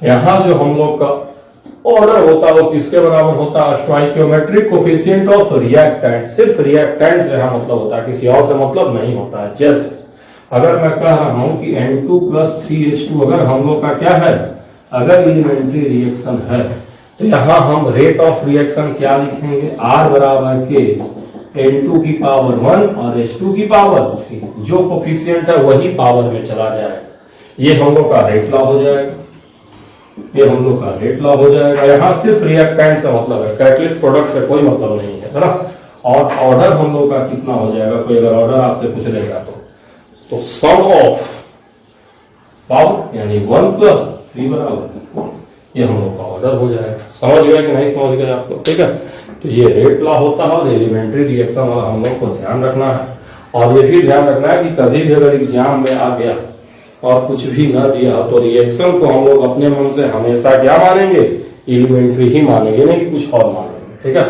यहां जो हम लोग का ऑर्डर होता है वो किसके बराबर होता है, स्टोइकियोमेट्रिक कोफिशिएंट ऑफ रिएक्टेंट। सिर्फ रिएक्टेंट से यहां मतलब होता है, किसी और से मतलब नहीं होता है। जैसे अगर मैं कह रहा हूं कि N2 + 3H2 अगर हम लोग का क्या है, अगर एलिमेंट्री रिएक्शन है, तो यहां हम रेट ऑफ रिएक्शन क्या लिखेंगे, R बराबर के N2 की पावर 1 और H2 की पावर 3। जो कोफिशिएंट है वही पावर में चला जाएगा। ये हम लोग का रेट लॉ हो जाएगा, ये हम लोग का रेट लॉ हो जाएगा। यहाँ सिर्फ रिएक्टेंट से मतलब है, कैटलिस्ट प्रोडक्ट से कोई मतलब नहीं है ना। और ऑर्डर हम लोग का कितना हो जाएगा, कोई अगर ऑर्डर आपसे पूछ लेगा तो सम ऑफ पावर यानी 1 + 3 बराबर, ये हम लोग का ऑर्डर हो जाएगा। समझ गए कि नहीं समझ गए आपको, ठीक है। तो ये रेट लॉ होता है और एलिमेंट्री रिएक्शन वाला हम लोग को ध्यान रखना है। और ये भी ध्यान रखना है कि कभी भी अगर एग्जाम में आ गया और कुछ भी ना दिया तो रिएक्शन को हम लोग अपने मन से हमेशा क्या मानेंगे, एलिमेंट्री ही मानेंगे, नहीं कि कुछ और मानेंगे, ठीक है।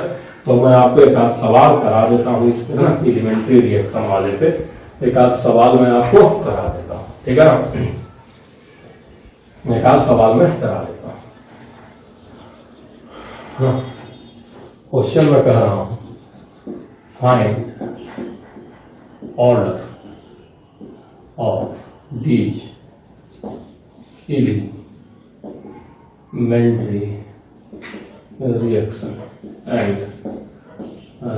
तो मैं आपको एक आध सवाल करा देता हूँ इस पे ना, एलिमेंट्री रिएक्शन वाले पे एक आध सवाल मैं आपको करा देता हूँ, ठीक है ना। एक आध सवाल में करा देता हूँ। क्वेश्चन में कह रहा हूँ, find order of these elementary reaction and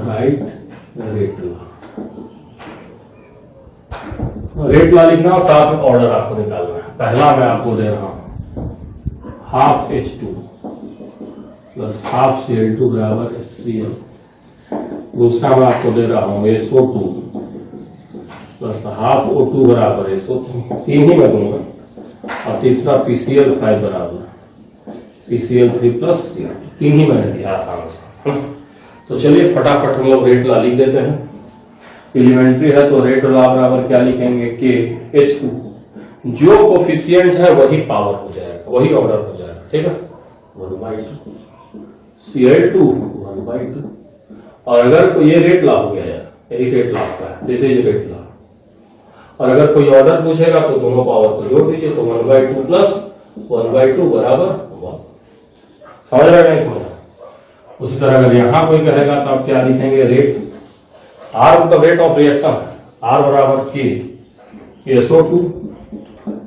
write rate law। Rate law लिखना और साथ में ऑर्डर आपको निकालना है। पहला मैं आपको दे रहा हूं हाफ H2 + हाफ Cl2 बराबर HCl। दूसरा मैं आपको दे रहा हूं SO2 + हाफ O2 बराबर SO3। तीन ही मैं दूंगा। और तीसरा PCl5 बराबर PCl3 + Cl। तीन ही मैंने दिया आसान से। तो चलिए फटाफट हम लोग रेट लॉ लिख देते हैं। एलिमेंट्री है तो रेट लॉ बराबर क्या लिखेंगे, के H2, जो कोफिशिएंट है वही पावर हो जाएगा, वही ऑर्डर हो जाएगा, ठीक है। 1/2 Cl2 1/2। और अगर तो ये रेट लॉ हो गया यार, यही रेट लॉ होता है, जैसे ये रेट लॉ। और अगर कोई ऑर्डर पूछेगा तो दोनों पावर को जोड़ दीजिए, तो 1/2 + 1/2 बराबर 1। समझ रहे हैं, नहीं समझ रहे। उसी तरह अगर यहाँ कोई कहेगा तो आप क्या लिखेंगे, रेट R का रेट ऑफ रिएक्शन, R बराबर के SO2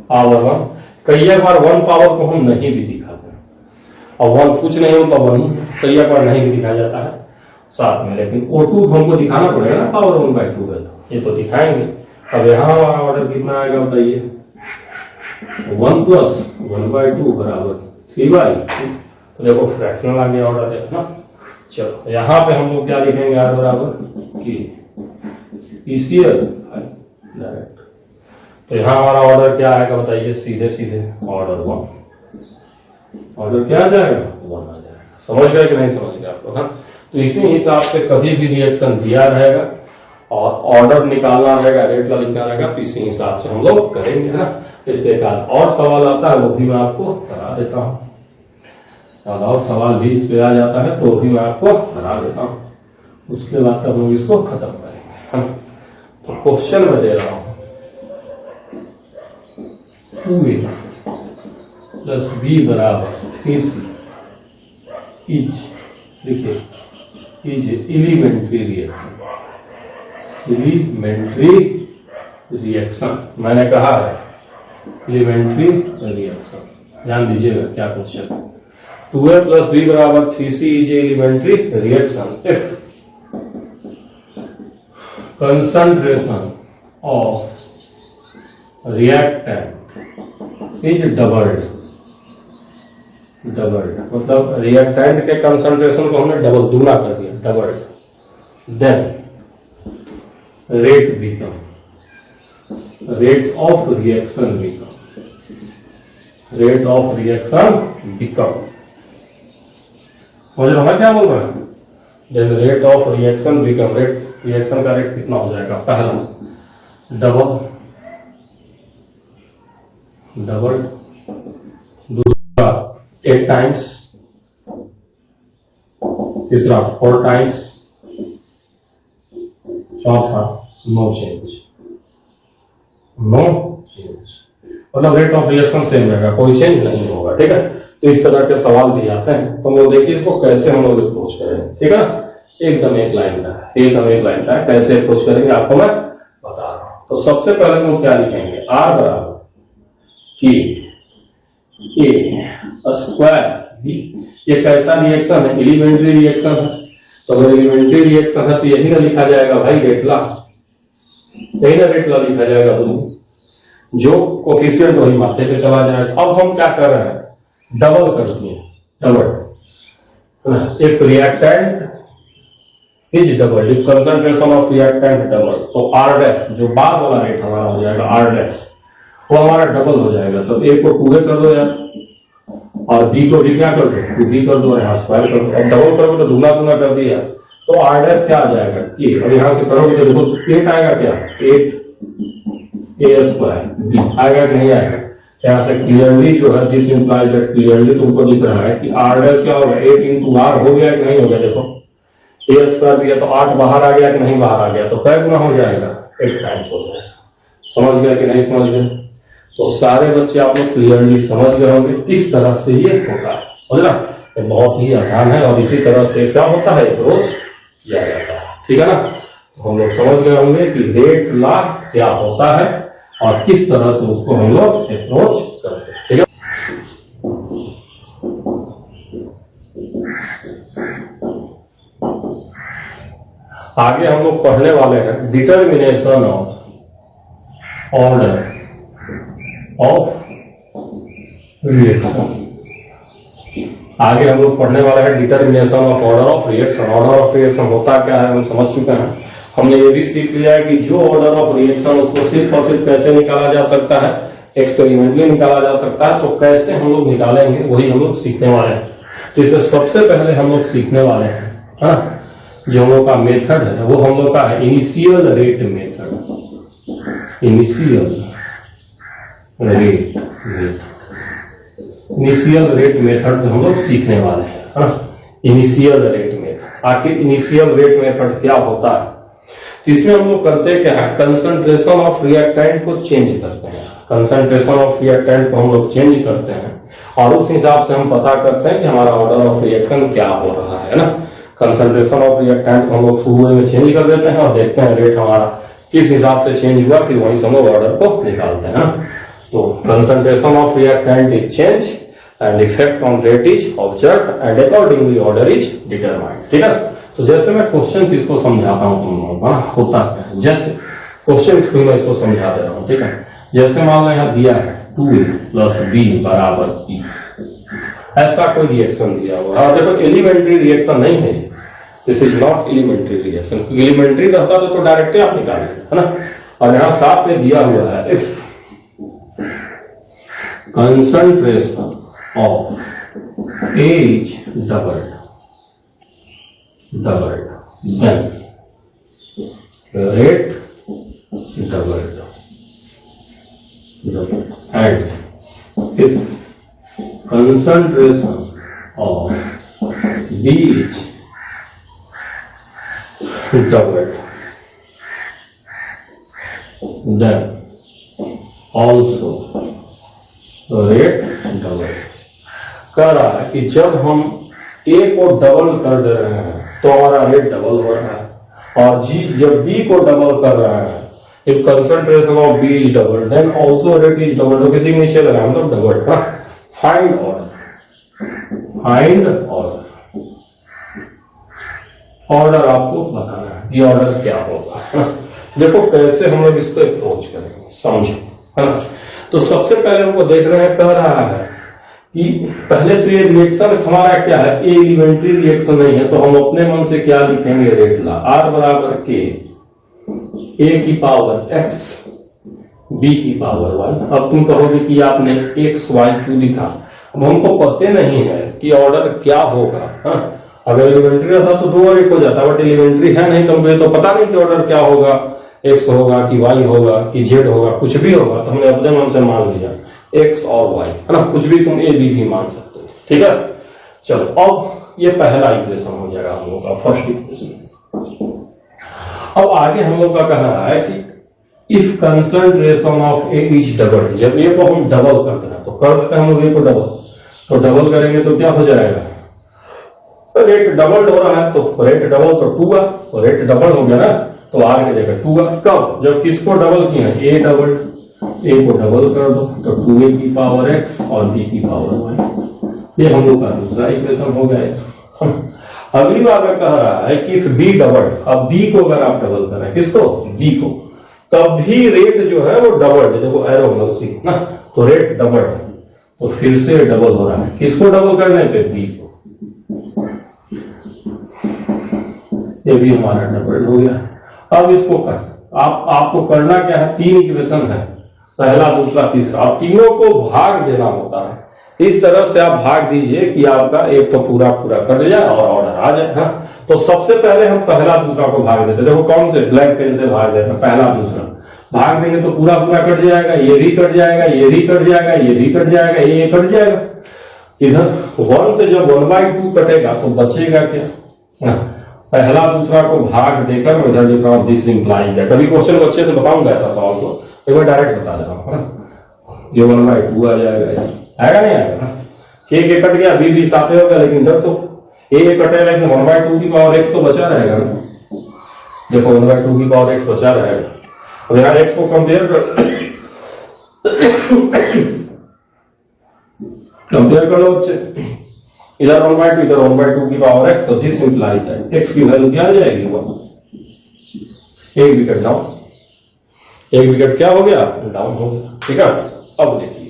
पावर 1। कई बार 1 पावर को हम नहीं भी दिखाते, और 1 कुछ नहीं होता 1 कई बार नहीं भी दिखाया जाता है साथ में, लेकिन O2 हमको दिखाना पड़ेगा ना, पावर 1/2 है, ये तो दिखाएंगे। अब यहाँ हमारा ऑर्डर कितना आएगा बताइए, 1 + 1/2 बराबर 3/2। तो देखो फ्रैक्शनल आ गया ऑर्डर, देखना। चलो यहाँ पे हम लोग क्या लिखेंगे, R बराबर के PCl डायरेक्ट। तो यहाँ हमारा ऑर्डर क्या आएगा बताइए, सीधे सीधे ऑर्डर 1। ऑर्डर क्या आ जाएगा, 1 आ जाएगा। समझ गए कि नहीं समझ गए आप लोग? हाँ, तो इसी हिसाब से कभी भी रिएक्शन दिया रहेगा और ऑर्डर निकालना रहेगा, रेट का लिखना रहेगा, तो इसी हिसाब से हम लोग करेंगे ना। इसके बाद और सवाल आता है, वो भी मैं आपको करा देता हूँ। और सवाल भी इस पे आ जाता है तो भी मैं आपको करा देता हूँ। उसके बाद तब हम इसको खत्म करेंगे। हाँ, तो क्वेश्चन में दे रहा हूँ 2a प्लस b बराबर 3c इज, देखिए is elementary reaction. Elementary reaction मैंने कहा है, एलिमेंट्री रिएक्शन, ध्यान दीजिएगा क्या क्वेश्चन। 2a प्लस b बराबर 3c is elementary reaction if concentration of reactant is doubled। मतलब रिएक्टेंट के कंसंट्रेशन को हमने डबल, दुगना कर दिया, doubled. Then rate become, rate of reaction become, समझ रहा क्या बोल रहा है? Then rate of reaction become, rate reaction का रेट कितना हो जाएगा, पहला डबल, दूसरा 8 टाइम्स, तीसरा 4 टाइम्स, चौथा नो चेंज। मतलब रेट ऑफ रिएक्शन सेम रहेगा, कोई चेंज नहीं होगा। ठीक है, तो इस तरह के सवाल दिए जाते हैं, तो हम लोग देखिए इसको कैसे हम लोग अप्रोच करेंगे। ठीक है ना, एकदम एक लाइन का है, कैसे अप्रोच करेंगे आपको मैं बता रहा हूं। तो सबसे पहले हम क्या लिखेंगे, R बराबर A स्क्वायर B। ये कैसा रिएक्शन है, एलिमेंट्री रिएक्शन है। तो अगर एलिमेंट्री रिएक्शन है तो यही ना लिखा जाएगा भाई, रेट ला, यही ना रेट ला लिखा जाएगा, जो कोफिशिएंट वही माथे पे चला जाएगा। अब हम क्या कर रहे हैं, डबल कर दिए, double. If reactant is double, if concentration of reactant double, तो आर डैश जो बाद वाला रेट हमारा हो जाएगा, आर डैश वो हमारा डबल हो जाएगा। सब ए को 2a कर दो यार, और बी को भी क्या कर दो, 2b कर दो, यहाँ स्क्वायर कर दो। अब डबल करोगे तो दुगना कर दिया, तो आर डैश क्या आ जाएगा, ये। अब यहाँ से करोगे तो देखो 8 आएगा, क्या 8a स्क्वायर b आएगा कि नहीं आएगा। यहाँ से क्लियरली जो है, दिस इंप्लाइज दैट क्लियरली तुमको दिख रहा है कि आर डैश क्या होगा, 8 into r हो गया कि नहीं हो गया। देखो a स्क्वायर भी है तो 8 बाहर आ गया कि नहीं बाहर आ गया, तो कै गुना हो जाएगा, 8 टाइम्स हो जाएगा। समझ गया कि नहीं समझ गए? तो सारे बच्चे आप लोग क्लियरली समझ गए होंगे, इस तरह से ये होता है। समझ ना, ये बहुत ही आसान है और इसी तरह से क्या होता है, अप्रोच किया जाता है। ठीक है ना, तो हम लोग समझ गए होंगे कि रेट ला क्या होता है और किस तरह से उसको हम लोग अप्रोच करते हैं। ठीक है, आगे हम लोग पढ़ने वाले हैं determination of order of reaction. आगे हम लोग पढ़ने वाले हैं determination of order of reaction. Order of reaction होता क्या है हम समझ चुके हैं। हमने ये भी सीख लिया है कि जो ऑर्डर ऑफ रिएक्शन उसको सिर्फ और सिर्फ कैसे निकाला जा सकता है, एक्सपेरिमेंटली निकाला जा सकता है। तो कैसे हम लोग निकालेंगे वही हम लोग सीखने वाले हैं। तो इसमें सबसे पहले हम लोग सीखने वाले हैं, हाँ, जो हम लोग का मेथड है वो हम लोग का है initial rate method. Initial rate method से हम लोग सीखने वाले हैं, हाँ, इनिशियल रेट मेथड। आखिर इनिशियल रेट मेथड क्या होता है, इसमें हम लोग करते क्या है, कंसंट्रेशन ऑफ रिएक्टेंट को चेंज करते हैं। कंसंट्रेशन ऑफ रिएक्टेंट को हम लोग चेंज करते हैं और उस हिसाब से हम पता करते हैं कि हमारा ऑर्डर ऑफ रिएक्शन क्या हो रहा है ना। कंसंट्रेशन ऑफ रिएक्टेंट को हम लोग फॉर्मूले में चेंज कर देते हैं और देखते हैं रेट हमारा किस हिसाब से चेंज हुआ, फिर वहीं से हम लोग ऑर्डर को निकालते हैं। तो concentration of reactant is change and effect on rate is observed and accordingly order is determined. ठीक है, तो जैसे मैं क्वेश्चन इसको समझाता हूँ तुम लोगों का, होता है जैसे क्वेश्चन थ्रू में इसको समझा दे रहा हूँ। ठीक है, जैसे मान लो यहाँ दिया है 2a प्लस b बराबर e, ऐसा कोई रिएक्शन दिया हुआ है और देखो एलिमेंट्री रिएक्शन नहीं है, this is not elementary reaction. Elementary रहता तो डायरेक्ट आप निकाल लेते है ना। और यहाँ साथ में दिया हुआ है if concentration of A is doubled, then rate doubled, and if concentration of B is doubled, then also rate doubled। कह रहा है कि जब हम A को डबल कर दे रहे हैं तो हमारा रेट डबल हो रहा है, और G जब B को डबल कर रहा है, if concentration of B is doubled then also rate is doubled। तो किसी नीचे लगा हम लोग डबल का फाइंड ऑर्डर, ऑर्डर आपको बताना है, ये ऑर्डर क्या होगा। देखो कैसे हम लोग इसको अप्रोच करेंगे, समझो, है ना। तो सबसे पहले हमको देख रहे हैं, कह रहा है कि पहले तो ये रिएक्शन हमारा क्या है, ए एलिमेंट्री रिएक्शन नहीं है, तो हम अपने मन से क्या लिखेंगे, रेट ला आर बराबर के ए की पावर एक्स बी की पावर वाई। अब तुम कहोगे कि आपने एक्स वाई क्यों लिखा, अब हमको पता नहीं है कि ऑर्डर क्या होगा। हाँ? अगर एलिमेंट्री रहता तो 2 और 1 हो जाता, बट एलिमेंट्री है नहीं, तो पता नहीं कि ऑर्डर क्या होगा, एक्स होगा कि वाई होगा कि जेड होगा, कुछ भी होगा। तो हमने अपने मन से मान लिया एक्स और वाई, है ना, कुछ भी तुम ए बी भी मान सकते हो, ठीक है। चलो अब ये पहला इक्वेशन हो जाएगा हम लोग का, फर्स्ट इक्वेशन। अब आगे हम लोग का कह रहा है कि if concentration of A is double, जब ए को हम डबल कर देना, तो कर देते हैं हम लोग ए को डबल, तो डबल करेंगे तो क्या हो जाएगा, रेट डबल हो रहा है, तो रेट डबल तो 2 आ, तो रेट डबल हो गया ना, तो आर की जगह 2 आ। कब, जब किसको डबल किया, ए डबल, ए को डबल कर दो तो 2a की पावर x और b की पावर y। ये हम लोग का दूसरा इक्वेशन हो गया। अगली बार में कह रहा है कि b डबल, अब b को अगर आप डबल करें, किसको, b को, तब भी रेट जो है वो डबल, देखो एरो हम लोग सीख ना, तो रेट डबल, तो फिर से डबल हो रहा है, किसको डबल करने पे, b को, ये भी हमारा डबल हो गया। अब इसको कर, आपको करना क्या है, 3 इक्वेशन है, पहला दूसरा तीसरा, अब तीनों को भाग देना होता है। इस तरह से आप भाग दीजिए कि आपका एक तो पूरा कट जाए और ऑर्डर आ जाए। हाँ? तो सबसे पहले हम पहला दूसरा को भाग देते, देखो कौन से, ब्लैक पेन से भाग देते हैं, पहला दूसरा भाग देंगे तो पूरा कट जाएगा, ये भी कट जाएगा, ये भी कट जाएगा, ये भी कट जाएगा, ये कट जाएगा। इधर 1 से जब 1/2 कटेगा तो बचेगा क्या, हाँ? पहला दूसरा को भाग देकर मैं इधर लिख रहा हूं दिस इंप्लाइज दैट। अभी क्वेश्चन को अच्छे से बताऊंगा ऐसा सवाल को, एक बार डायरेक्ट बता दे रहा हूं, ये 1/2 आ जाएगा, आएगा नहीं आएगा, के कट गया, बी भी साथ होगा, लेकिन इधर तो ए कटेगा, लेकिन 1/2 की पावर x तो बचा रहेगा ना, देखो 1/2 की पावर x बचा रहेगा। अब यहाँ x को कंपेयर कर लो बच्चे, इधर 1/2 इधर 1/2 की पावर x, तो दिस इंप्लाइज दैट x की वैल्यू क्या आ जाएगी, 1। एक विकेट डाउन, एक विकेट क्या हो गया, डाउन हो गया, ठीक है। अब देखिए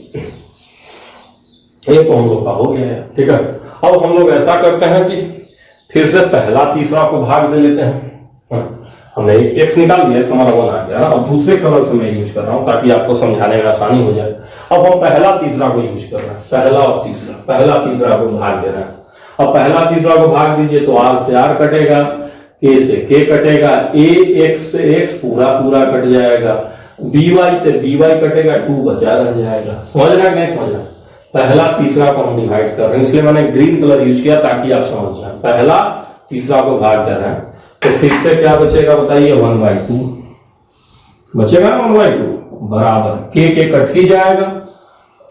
ये तो हम लोग का हो गया है, ठीक है। अब हम लोग ऐसा करते हैं कि फिर से पहला तीसरा को भाग दे लेते हैं। हमने x निकाल दिया, x हमारा 1 आ गया। अब दूसरे कलर से मैं यूज कर रहा हूं ताकि आपको समझाने में आसानी हो जाए। अब हम पहला तीसरा को यूज कर रहे हैं, पहला और तीसरा, पहला तीसरा को भाग दे रहे हैं। अब पहला तीसरा को भाग दीजिए तो r से r कटेगा, k से k कटेगा, x से x पूरा कट जाएगा, by से by कटेगा, 2 बचा रह जाएगा। समझना नहीं समझना, पहला तीसरा को हम डिवाइड कर रहे हैं, इसलिए मैंने ग्रीन कलर यूज किया ताकि आप समझ जाए। पहला तीसरा को भाग दे रहे हैं तो फिर से क्या बचेगा बताइए, 1/2 बचेगा, 1/2 बराबर k कट ही जाएगा,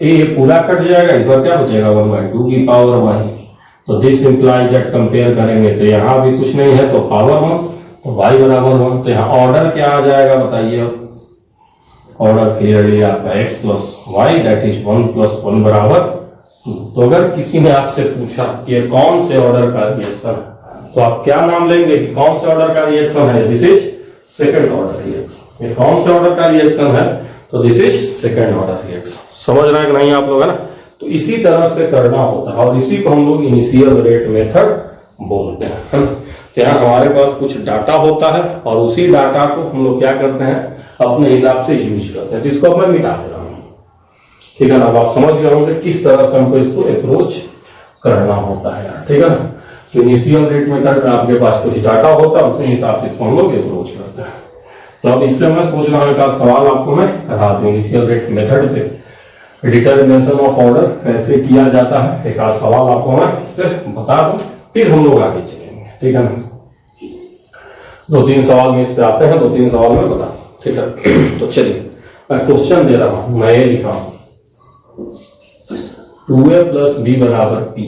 a पूरा कट जाएगा, इधर क्या बचेगा, 1/2 की पावर y। तो दिस इंप्लाइज दैट कंपेयर करेंगे तो यहाँ भी कुछ नहीं है, तो पावर 1, तो y बराबर 1। तो यहाँ ऑर्डर क्या आ जाएगा बताइए, ऑर्डर क्लियरली आपका x plus Y that is 1 + 1 बराबर 2। तो अगर किसी ने आपसे पूछा ये कौन से ऑर्डर का रिएक्शन है, तो आप क्या नाम लेंगे कि कौन से ऑर्डर का रिएक्शन है, this is second order reaction. ये कौन से ऑर्डर का रिएक्शन है, तो this is second order reaction. समझ रहे हैं कि नहीं आप लोग, है ना। तो इसी तरह से करना होता है और इसी को हम लोग इनिशियल रेट मेथड बोलते हैं। तो यहाँ हमारे पास कुछ डाटा होता है और उसी डाटा को हम लोग क्या करते हैं, अपने हिसाब से यूज करते हैं। जिसको मैं मिटा दे रहा हूँ, ठीक है ना। अब आप समझ गए होंगे किस तरह से हमको इसको अप्रोच करना होता है यार, ठीक है ना। तो इनिशियल रेट मेथड में आपके पास कुछ डाटा होता है, उसी हिसाब से इसको हम लोग अप्रोच करते हैं। तो अब इस पे मैं सोच रहा हूँ, एक सवाल आपको मैं करा दूं इनिशियल रेट मेथड पे डिटरमिनेशन ऑफ ऑर्डर कैसे किया जाता है, एक आध सवाल आपको मैं इस पे बता दूं, फिर हम लोग आगे चलेंगे, ठीक है ना। 2-3 सवाल में इस पे आते हैं, 2-3 सवाल में बता, ठीक है। तो चलिए मैं क्वेश्चन दे रहा हूं, मैं ये लिखा हूं 2a प्लस बी बराबर पी,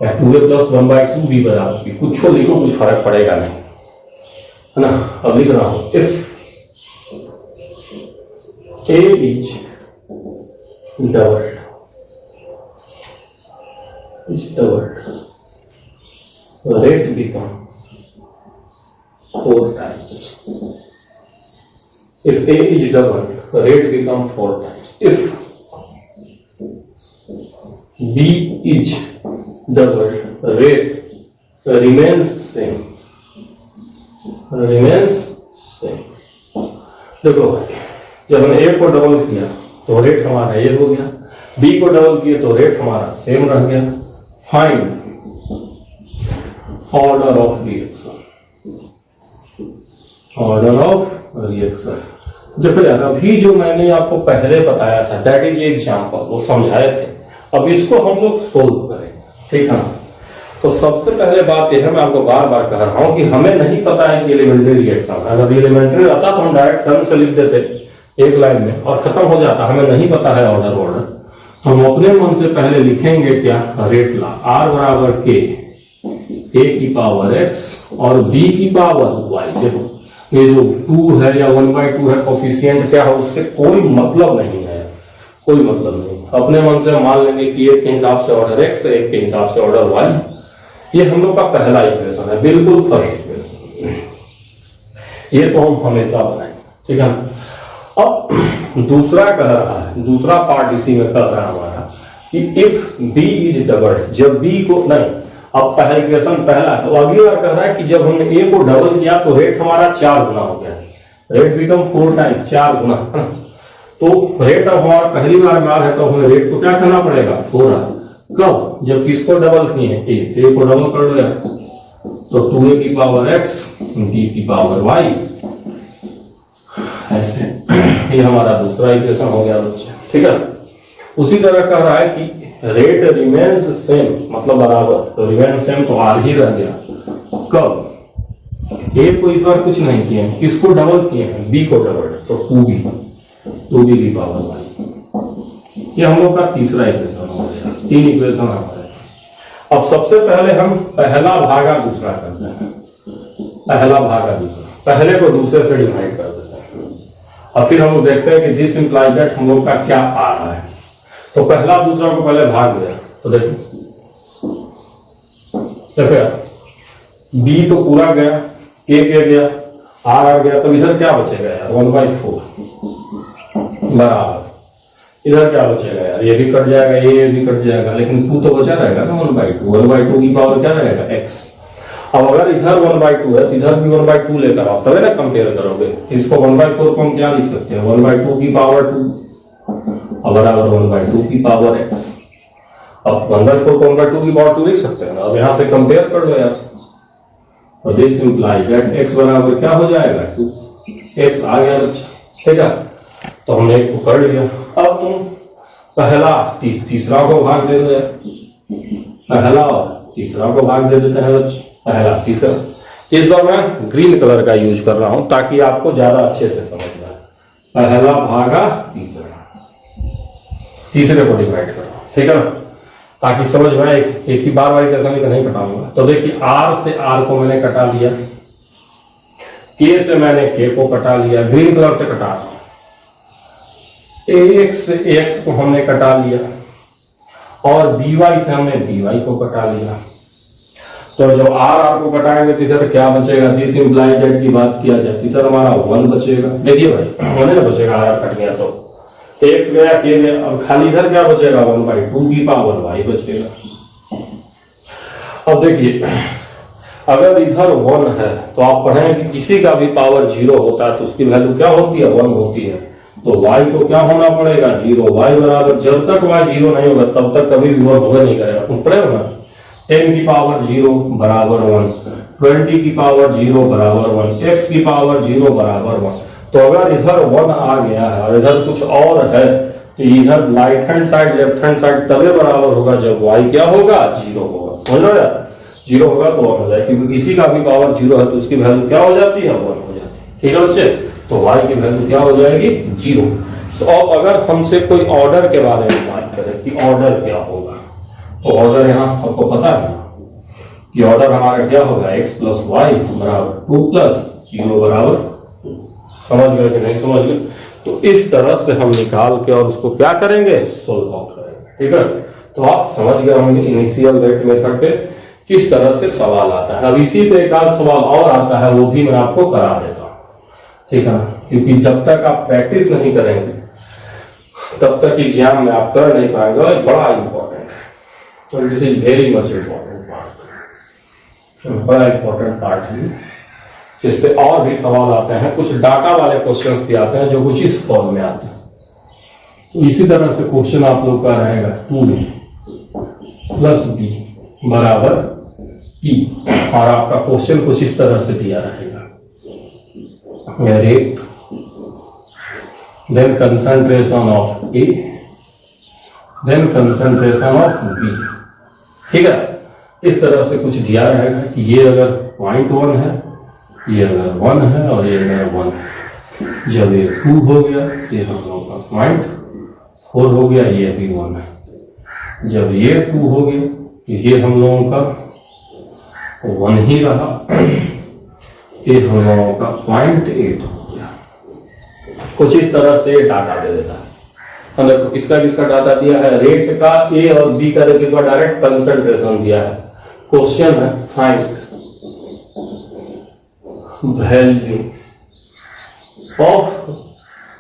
2a प्लस 1/2 बी बराबर पी, कुछ लिखो, कुछ फर्क पड़ेगा नहीं, है ना। अब लिख रहा हूं if a is doubled, rate become 4 times. If a is doubled, rate become 4 times. If b is doubled, rate remains same. देखो भाई, जब हमने a को डबल किया तो रेट हमारा ये हो गया, b को डबल किया तो रेट हमारा सेम रह गया। Find order of reaction, order of reaction. देखो यार, अभी जो मैंने आपको पहले बताया था दैट इज एग्जांपल, वो समझाए थे, अब इसको हम लोग सोल्व करेंगे, ठीक है। तो सबसे पहले बात यह है, मैं आपको बार बार कह रहा हूं कि हमें नहीं पता है कि एलिमेंट्री रिएक्शन, अगर एलिमेंट्री रहता तो हम डायरेक्ट टर्म से लिख देते एक लाइन में और खत्म हो जाता। हमें नहीं पता है ऑर्डर, हम अपने मन से पहले लिखेंगे क्या, रेट ला, आर बराबर के ए की पावर एक्स और बी की पावर वाई। देखो ये जो 2 है या 1/2 है कोफिशिएंट क्या है, उससे कोई मतलब नहीं है, कोई मतलब नहीं। अपने मन से मान लेंगे कि एक के हिसाब से ऑर्डर एक्स है, एक के हिसाब से ऑर्डर वाई। ये हम लोग का पहला इक्वेशन है, बिल्कुल फर्स्ट इक्वेशन, ये तो हम हमेशा बनाएंगे, ठीक है। अब दूसरा कह रहा है, दूसरा पार्ट इसी में कह रहा है हमारा कि इफ b इज डबल्ड, जब b को नहीं, अब पहला इक्वेशन पहला, तो अगली बार कह रहा है कि जब हमने a को डबल किया तो रेट हमारा 4 गुना हो गया, रेट बिकम 4 टाइम्स, 4 गुना, तो रेट अब हमारा पहली बार मार है तो हमें रेट को क्या करना पड़ेगा, थोड़ा कब, जब किसको डबल किए, a को डबल कर लिया तो 2a की पावर x, b की पावर y, ऐसे। ये हमारा दूसरा इक्वेशन हो गया बच्चे, ठीक है। उसी तरह कह रहा है कि रेट रिमेन्स सेम, मतलब बराबर, तो रिमेन्स सेम तो आर ही रह गया, कब, ए को इस बार कुछ नहीं किए हैं, किसको डबल किए हैं, बी को डबल, तो 2b की पावर वाई। ये हम लोग का तीसरा इक्वेशन हो गया, 3 इक्वेशन हमारे। अब सबसे पहले हम पहला भागा दूसरा करते हैं, पहला भागा दूसरा, पहले को दूसरे से डिवाइड कर देते हैं और फिर हम लोग देखते हैं कि दिस इंप्लाइज दैट हम लोग का क्या आ रहा है। तो पहला दूसरा को पहले भाग दिया तो देखो बी तो पूरा गया, ए गया, आर आ गया, तो इधर क्या बचेगा यार, 1/4 बराबर, इधर क्या बचेगा यार, ये भी कट जाएगा, ये भी कट जाएगा, लेकिन 2 तो बचा रहेगा ना, 1/2 की पावर क्या रहेगा, x। अब अगर इधर 1/2 है तो इधर भी 1/2 लेकर आओ, तभी ना कंपेयर करोगे। इसको 1/4 को हम क्या लिख सकते हैं, 1/2 की पावर 2 और बराबर 1/2 की पावर x। अब 1/4 को 1/2 की पावर 2 लिख सकते हैं ना, अब यहाँ से कंपेयर कर लो यार, और दिस इंप्लाइज दैट x बराबर क्या हो जाएगा, 2x आ गया बच्चा, ठीक है। तो हमने एक को कर लिया। अब तुम पहला तीसरा को भाग दे दो यार, पहला और तीसरा को भाग दे देते हैं बच्चे, पहला तीसरा। इस बार मैं ग्रीन कलर का यूज कर रहा हूं ताकि आपको ज्यादा अच्छे से समझ में आए। पहला भागा तीसरा, तीसरे को डिवाइड करो, ठीक है ना, ताकि समझ में आए। एक ही बार वाली कैसा नहीं कटाऊंगा। तो देखिए आर से आर को मैंने कटा लिया, के से मैंने के को कटा लिया, ग्रीन कलर से कटा रहा हूं। एक्स से एक्स को हमने कटा लिया और बीवाई से हमने बीवाई को कटा लिया। तो जब आर आर को कटाएंगे तो इधर क्या बचेगा, दिस इंप्लाइज दैट की बात किया जाए, इधर हमारा 1 बचेगा। देखिए भाई होने ना बचेगा, आर कट गया तो एक्स गया, के गया, अब खाली इधर क्या बचेगा, 1/2 की पावर वाई बचेगा। अब देखिए अगर इधर 1 है तो आप पढ़ें कि किसी का भी पावर 0 होता है तो उसकी वैल्यू क्या होती है, 1 होती है। तो y को क्या होना पड़ेगा 0। y बराबर जब तक y 0 नहीं होगा तब तक कभी भी वर्क होगा नहीं करेगा। तुम पढ़े हो ना 10 की पावर 0 बराबर 1, 20 की पावर 0 बराबर 1, x की पावर 0 बराबर 1। तो अगर इधर 1 आ गया है और इधर कुछ और है तो इधर right hand side left hand side तभी बराबर होगा जब y क्या होगा 0 होगा। समझ लो यार 0 होगा तो 1 हो जाए, क्योंकि किसी का भी पावर 0 है तो उसकी वैल्यू क्या हो जाती है 1 हो जाती है। ठीक है बच्चे, तो y की वैल्यू क्या हो जाएगी 0। तो अब अगर हमसे कोई ऑर्डर के बारे में बात करें कि ऑर्डर क्या होगा, तो ऑर्डर यहाँ आपको पता है कि ऑर्डर हमारा क्या होगा x प्लस वाई बराबर 2 प्लस 0 बराबर 2। समझ गए कि नहीं समझ गए? तो इस तरह से हम निकाल के और उसको क्या करेंगे सोल्व आउट करेंगे। ठीक है, तो आप समझ गए होंगे इनिशियल रेट मेथड पे किस तरह से सवाल आता है। अब इसी पे एक आध सवाल और आता है, वो भी मैं आपको करा देता हूँ। ठीक है, क्योंकि जब तक आप प्रैक्टिस नहीं करेंगे तब तक एग्जाम में आप कर नहीं पाएंगे। बड़ा इंपॉर्टेंट है, this is very much important part, बड़ा इंपॉर्टेंट पार्ट है जिस पे और भी सवाल आते हैं। कुछ डाटा वाले क्वेश्चंस भी आते हैं जो कुछ इस फॉर्म में आते हैं। तो इसी तरह से क्वेश्चन आप लोग का रहेगा 2b प्लस बी बराबर p, और आपका क्वेश्चन कुछ इस तरह से दिया रहेगा rate then concentration of A, then concentration of B। ठीक है, इस तरह से कुछ दिया रहेगा कि ये अगर 0.1 है, ये अगर 1 है और ये अगर 1 है, जब ये 2 हो गया ये हम लोग का 0.4 हो गया, ये भी 1 है। जब ये 2 हो गया तो ये हम लोगों का 1 ही रहा, ये हम लोगों का 0.8 हो गया। कुछ इस तरह से डाटा दे देता है। मतलब तो किसका किसका डाटा दिया है, रेट का, ए और बी का रेट का डायरेक्ट कंसंट्रेशन दिया है। क्वेश्चन है find value of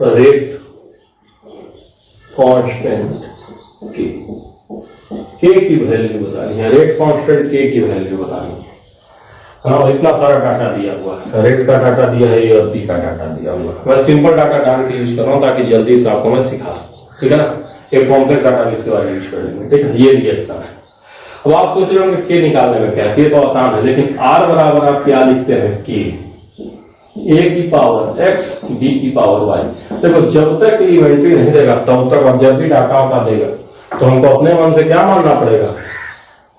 rate constant के की वैल्यू बतानी है, रेट कांस्टेंट के की वैल्यू बतानी है। हाँ, इतना सारा डाटा दिया हुआ है, रेट का डाटा दिया है, ए और बी का डाटा दिया हुआ है। मैं सिंपल डाटा डाल के यूज कर रहा हूँ ताकि जल्दी से आपको मैं सिखा सकूँ। ठीक है ना, एक कॉम्प्लेक्स डाटा इसके बाद यूज कर लेंगे। ठीक है, ये रिएक्शन है। अब आप सोच रहे होंगे के निकालने में क्या, के तो आसान है, लेकिन आर बराबर आप क्या लिखते हैं के, ए की पावर एक्स बी की पावर वाई। देखो जब तक इन्वेंट्री नहीं देगा तब तक, और जब भी डाटा का देगा तो हमको अपने मन से क्या मानना पड़ेगा,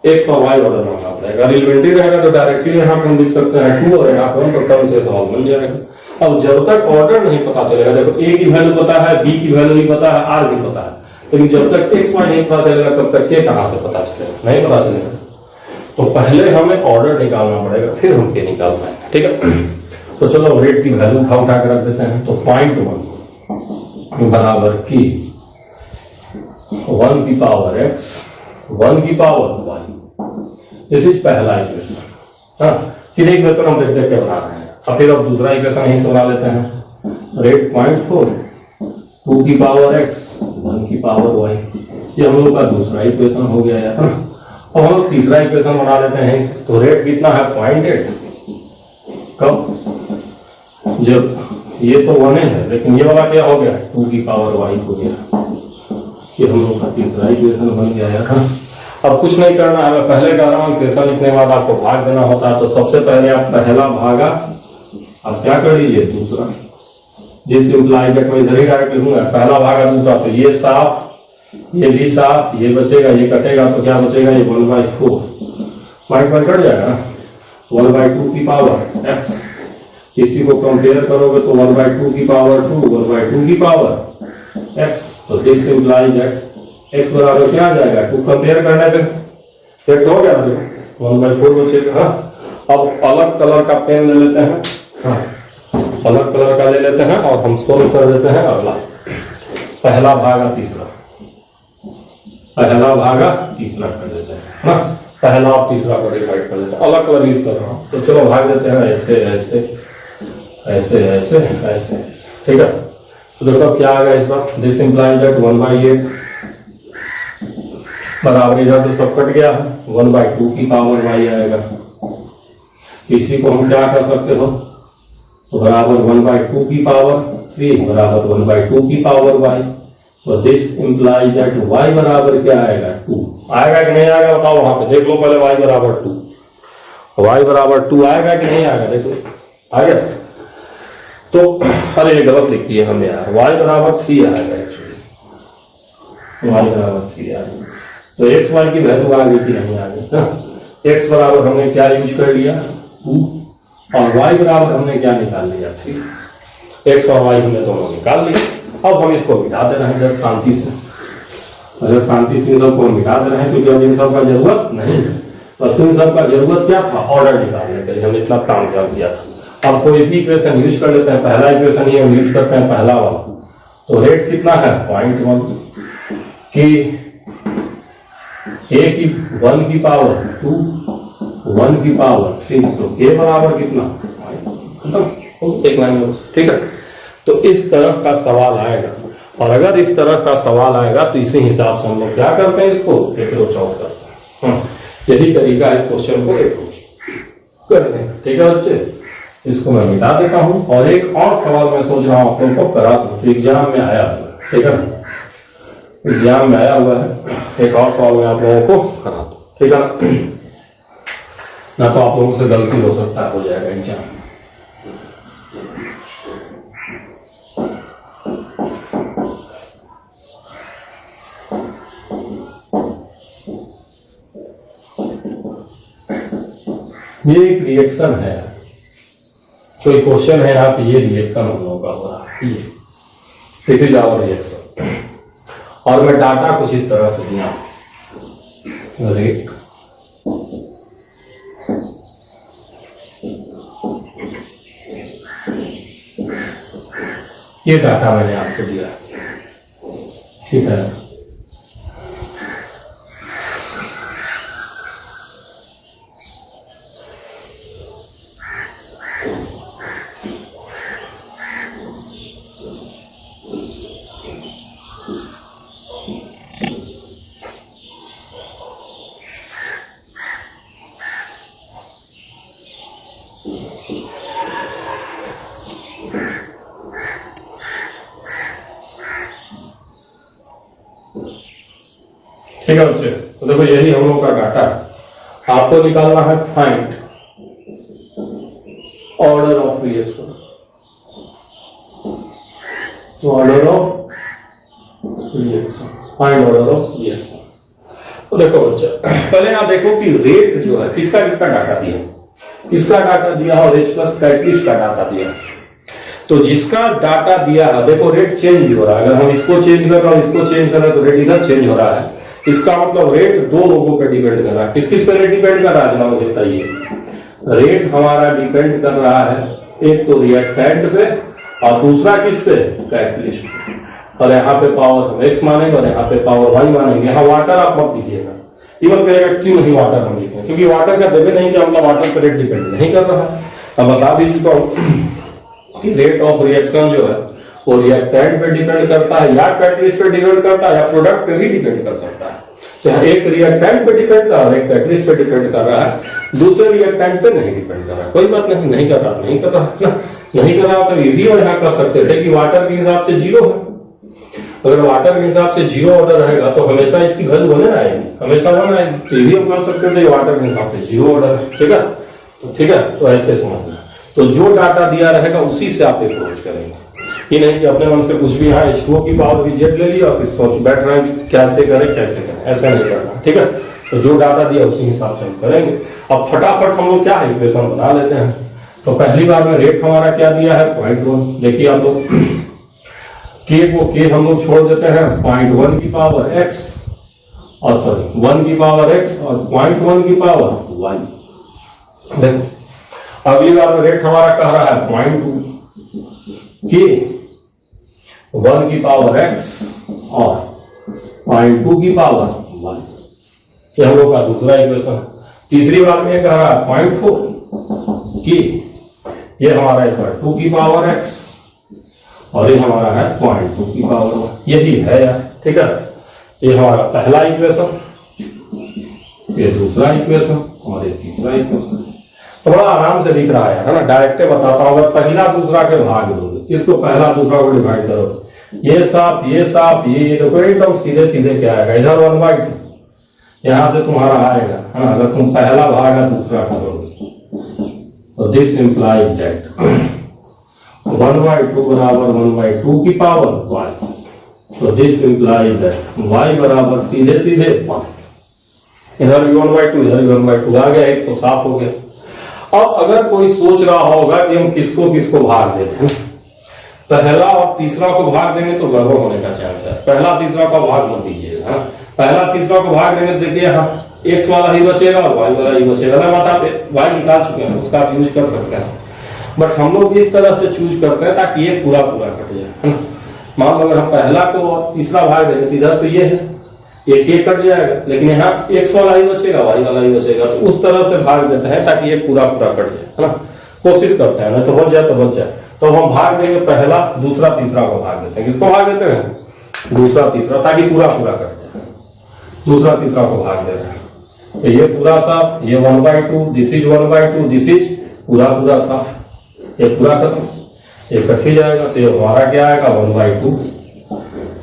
एक्स और वाई ऑर्डर मानना पड़ेगा। अगर इन्वेंट्री रहेगा तो डायरेक्टली यहाँ पे हम लिख सकते हैं 2 और यहाँ पे तो कम से सवाल बन जाएगा। अब जब तक ऑर्डर नहीं पता चलेगा, देखो ए की वैल्यू पता है, बी की वैल्यू नहीं पता है, आर भी पता है, लेकिन जब तक एक्स वाई नहीं पता चलेगा तब तक के कहां से पता चलेगा, नहीं पता चलेगा। तो पहले हमें ऑर्डर निकालना पड़ेगा, फिर हम के निकाल पाएंगे। ठीक है, तो चलो रेट की वैल्यू उठा के रख देते हैं। तो 0.1 बराबर की 1 की पावर x 1 की पावर y। दिस इज पहला इक्वेशन। हाँ, सीधे इक्वेशन हम देख देख के बना रहे हैं। और फिर अब दूसरा इक्वेशन यहीं से बना लेते हैं, रेट 0.4 2 की पावर x 1 की पावर y। ये हम लोग का दूसरा इक्वेशन हो गया यार। अब हम लोग तीसरा इक्वेशन बना लेते हैं। तो रेट कितना है 0.8, कब, जब ये तो 1 है, लेकिन ये वाला क्या हो गया 2 की पावर y हो गया। ये हम लोग का तीसरा इक्वेशन बन गया यार। अब कुछ नहीं करना है, मैं पहले कह रहा हूँ इक्वेशन लिखने के बाद आपको भाग देना होता है। तो सबसे पहले आप पहला भागा आप क्या कर लीजिए दूसरा, जिस इम्प्लाई दैट मैं इधर ही डायरेक्ट लिखूंगा, पहला भागा दूसरा। तो ये साफ, ये भी साफ, ये बचेगा, ये कटेगा, तो क्या बचेगा, ये 1/4 पॉइंट कट जाएगा ना। 1/2 की पावर x, इसी को कंपेयर करोगे तो 1/2 की पावर 2 1/2 की पावर x। तो दिस इम्प्लाई दैट x बराबर क्या आ जाएगा 2, कंपेयर करने पे एक हो गया 1/4 बचेगा। हाँ, अब अलग कलर का पेन ले लेते हैं। हाँ, अलग कलर का ले लेते हैं और हम सोल्व कर देते हैं अगला, पहला भागा तीसरा, पहला भागा तीसरा कर देते हैं। हाँ, पहला और तीसरा को डिवाइड कर देते हैं, अलग कलर यूज कर रहा हूँ। तो चलो भाग देते हैं ऐसे ऐसे ऐसे ऐसे ऐसे ऐसे। ठीक है, तो देखो क्या आ गया इस बार, दिस इम्प्लाइज दैट 1/8 बराबर, इधर तो सब कट गया है, 1/2 की पावर y आएगा। इसी को हम क्या कर सकते हो, तो बराबर 1/2 की पावर 3 बराबर 1/2 की पावर y। तो दिस इंप्लाइज दैट y बराबर क्या आएगा 2। आएगा कि नहीं आएगा बताओ, वहां पे देख लो पहले y बराबर 2। y बराबर 2 आएगा कि नहीं आएगा, देखो आ गया। तो अरे ये गलत लिख दिया हमने यार, y बराबर 3 आएगा एक्चुअली, y बराबर 3 आएगा। तो x y की वैल्यू आ गई थी, नहीं आ गई ना। x बराबर हमने क्या यूज कर लिया 2 और y बराबर हमने क्या निकाल लिया 3। x और y हमने दोनों निकाल लिया। अब हम इसको मिटा दे रहे हैं जब शांति से, अगर शांति से इन सबको मिटा दे रहे हैं क्योंकि अब इन सब का जरूरत नहीं है। बस इन सब का जरूरत क्या था, ऑर्डर निकालने के लिए हमने इतना काम कर दिया। अब कोई भी इक्वेशन यूज कर लेते हैं, पहला इक्वेशन ये हम यूज करते हैं पहला वाला। तो रेट कितना है 0.1 कि a की 1 की पावर 2 1 की पावर 3, तो a बराबर कितना एक लाइन, ठीक है। तो इस तरह का सवाल आएगा, और अगर इस तरह का सवाल आएगा तो इसी हिसाब से हम लोग क्या करते हैं, इसको अप्रोच आउट करते हैं। यही तरीका है इस क्वेश्चन को अप्रोच करने, ठीक है बच्चे। इसको मैं मिटा देता हूं और एक और सवाल मैं सोच रहा हूं आप लोगों को करा दूं, एग्जाम में आया हुआ, ठीक है, एग्जाम में आया हुआ है। एक और सवाल मैं आप लोगों को करा दूं, ठीक है ना, तो आप लोगों से गलती हो सकता है, हो जाएगा एग्जाम। ये एक रिएक्शन है, कोई क्वेश्चन है यहाँ पे, ये रिएक्शन हम लोगों का हो रहा है, दिस इज आवर रिएक्शन। और मैं डाटा कुछ इस तरह से दिया, रेट ये डाटा मैंने आपको दिया, ठीक है। ठीक है बच्चे, तो देखो यही हम लोगों का डाटा है। आपको निकालना है find order of reaction, order of reaction, find order of reaction. तो देखो बच्चे, पहले आप देखो कि रेट जो है किसका किसका डाटा दिया, किसका डाटा दिया और H प्लस कैटलिस्ट का डाटा दिया। तो जिसका डाटा दिया है, देखो रेट चेंज भी हो रहा है, अगर हम इसको चेंज कर रहे हैं इसको चेंज कर रहे हैं तो रेट इधर चेंज हो रहा है। इसका मतलब रेट दो लोगों पर डिपेंड कर रहा है। किस किस पे रेट डिपेंड कर रहा है मुझे बताइए। रेट हमारा डिपेंड कर रहा है एक तो रिएक्टेंट पे और दूसरा किस पे, कैटलिस्ट पे। और यहाँ पे पावर हम x मानेंगे और यहाँ पे पावर y मानेंगे। यहाँ वाटर आप मत दीजिएगा, इवन कहेगा क्यों नहीं वाटर हम लिखें, क्योंकि वाटर का देवे नहीं कि मतलब वाटर पे रेट डिपेंड नहीं कर रहा है। अब बता भी चुका हूँ कि रेट ऑफ रिएक्शन जो है वो रिएक्टेंट पे डिपेंड करता है या कैटलिस्ट पे डिपेंड करता है या प्रोडक्ट पे भी डिपेंड कर सकता है। तो यहाँ एक रिएक्टेंट पे डिपेंड कर रहा है, एक कैटलिस्ट पे डिपेंड कर रहा है, दूसरे रिएक्टेंट पे नहीं डिपेंड कर रहा है। कोई बात नहीं, नहीं कर रहा नहीं कर रहा ना, नहीं कर रहा तो ये भी और यहाँ कर सकते थे कि वाटर के हिसाब से 0 है। अगर वाटर के हिसाब से 0 ऑर्डर रहेगा तो हमेशा इसकी वैल्यू होने आएगी, हमेशा 1 आएगी। तो ये भी हम कर सकते थे वाटर के हिसाब से 0 ऑर्डर है, ठीक है। तो ठीक है, तो ऐसे समझना। तो जो डाटा दिया रहेगा उसी से आप अप्रोच करेंगे, ये नहीं कि अपने मन से कुछ भी यहाँ H2O की पावर भी जेट ले लिया और फिर सोच बैठ रहे हैं कि कैसे करें कैसे करें, ऐसा नहीं करना, ठीक है। तो जो डाटा दिया उसी हिसाब से हम करेंगे। अब फटाफट हम लोग क्या है इक्वेशन बना लेते हैं। तो पहली बार में रेट हमारा क्या दिया है 0.1। देखिए आप लोग के को के हम लोग छोड़ देते हैं 0.1 की पावर x और सॉरी 1 की पावर x और 0.1 की पावर y। देखो अगली बार में रेट हमारा कह रहा है 0.2 के 1 की पावर x और 0.2 की पावर y। ये हम लोग का दूसरा इक्वेशन। तीसरी बार में कह रहा है 0.4 कि ये हमारा 2 की पावर x और ये हमारा है 0.2 की पावर 1। यही है यार, ठीक है। ये हमारा पहला इक्वेशन, ये दूसरा इक्वेशन और ये तीसरा इक्वेशन। तो बड़ा आराम से दिख रहा है ना, डायरेक्ट बताता हूँ। अगर पहला दूसरा के भाग दोगे, इसको पहला दूसरा को डिवाइड करो, ये साफ ये देखो एकदम सीधे सीधे क्या आएगा, इधर 1/2 यहां से तुम्हारा आएगा, है ना। अगर तुम पहला भाग है दूसरा करोगे तो दिस इंप्लाइज दैट 1/2 बराबर 1/2 की पावर y, तो दिस इंप्लाइज दैट y बराबर सीधे सीधे 1, इधर भी 1/2 इधर भी 1/2 आ गया, एक तो साफ हो गया। अब अगर कोई सोच रहा होगा कि हम किसको किसको भाग देते हैं, पहला और तीसरा को भाग देंगे तो गड़बड़ होने का चांस है। पहला तीसरा का भाग मत दीजिएगा, पहला तीसरा को भाग देंगे तो देखिए यहाँ x वाला ही बचेगा और y वाला ही बचेगा। मैं बता y निकाल चुके हैं, उसका आप यूज कर सकते हैं, बट हम लोग इस तरह से चूज करते हैं ताकि ये पूरा पूरा कट जाए, है ना। मान लो अगर हम पहला को और तीसरा भाग देंगे तो इधर तो ये है, एक कट जाएगा, लेकिन यहाँ x वाला ही बचेगा y वाला ही बचेगा, तो उस तरह से भाग देते हैं ताकि ये पूरा पूरा कट जाए, है ना। कोशिश करते हैं, ना तो बच जाए तो बच जाए। तो हम भाग देंगे पहला दूसरा तीसरा को भाग देते हैं, किसको भाग देते हैं, दूसरा तीसरा, ताकि पूरा पूरा कट जाए। दूसरा तीसरा को भाग देते हैं, तो ये पूरा साफ, ये 1/2, दिस इज 1/2, दिस इज पूरा पूरा साफ, ये पूरा खत्म, ये कट ही जाएगा। तो ये हमारा क्या आएगा 1/2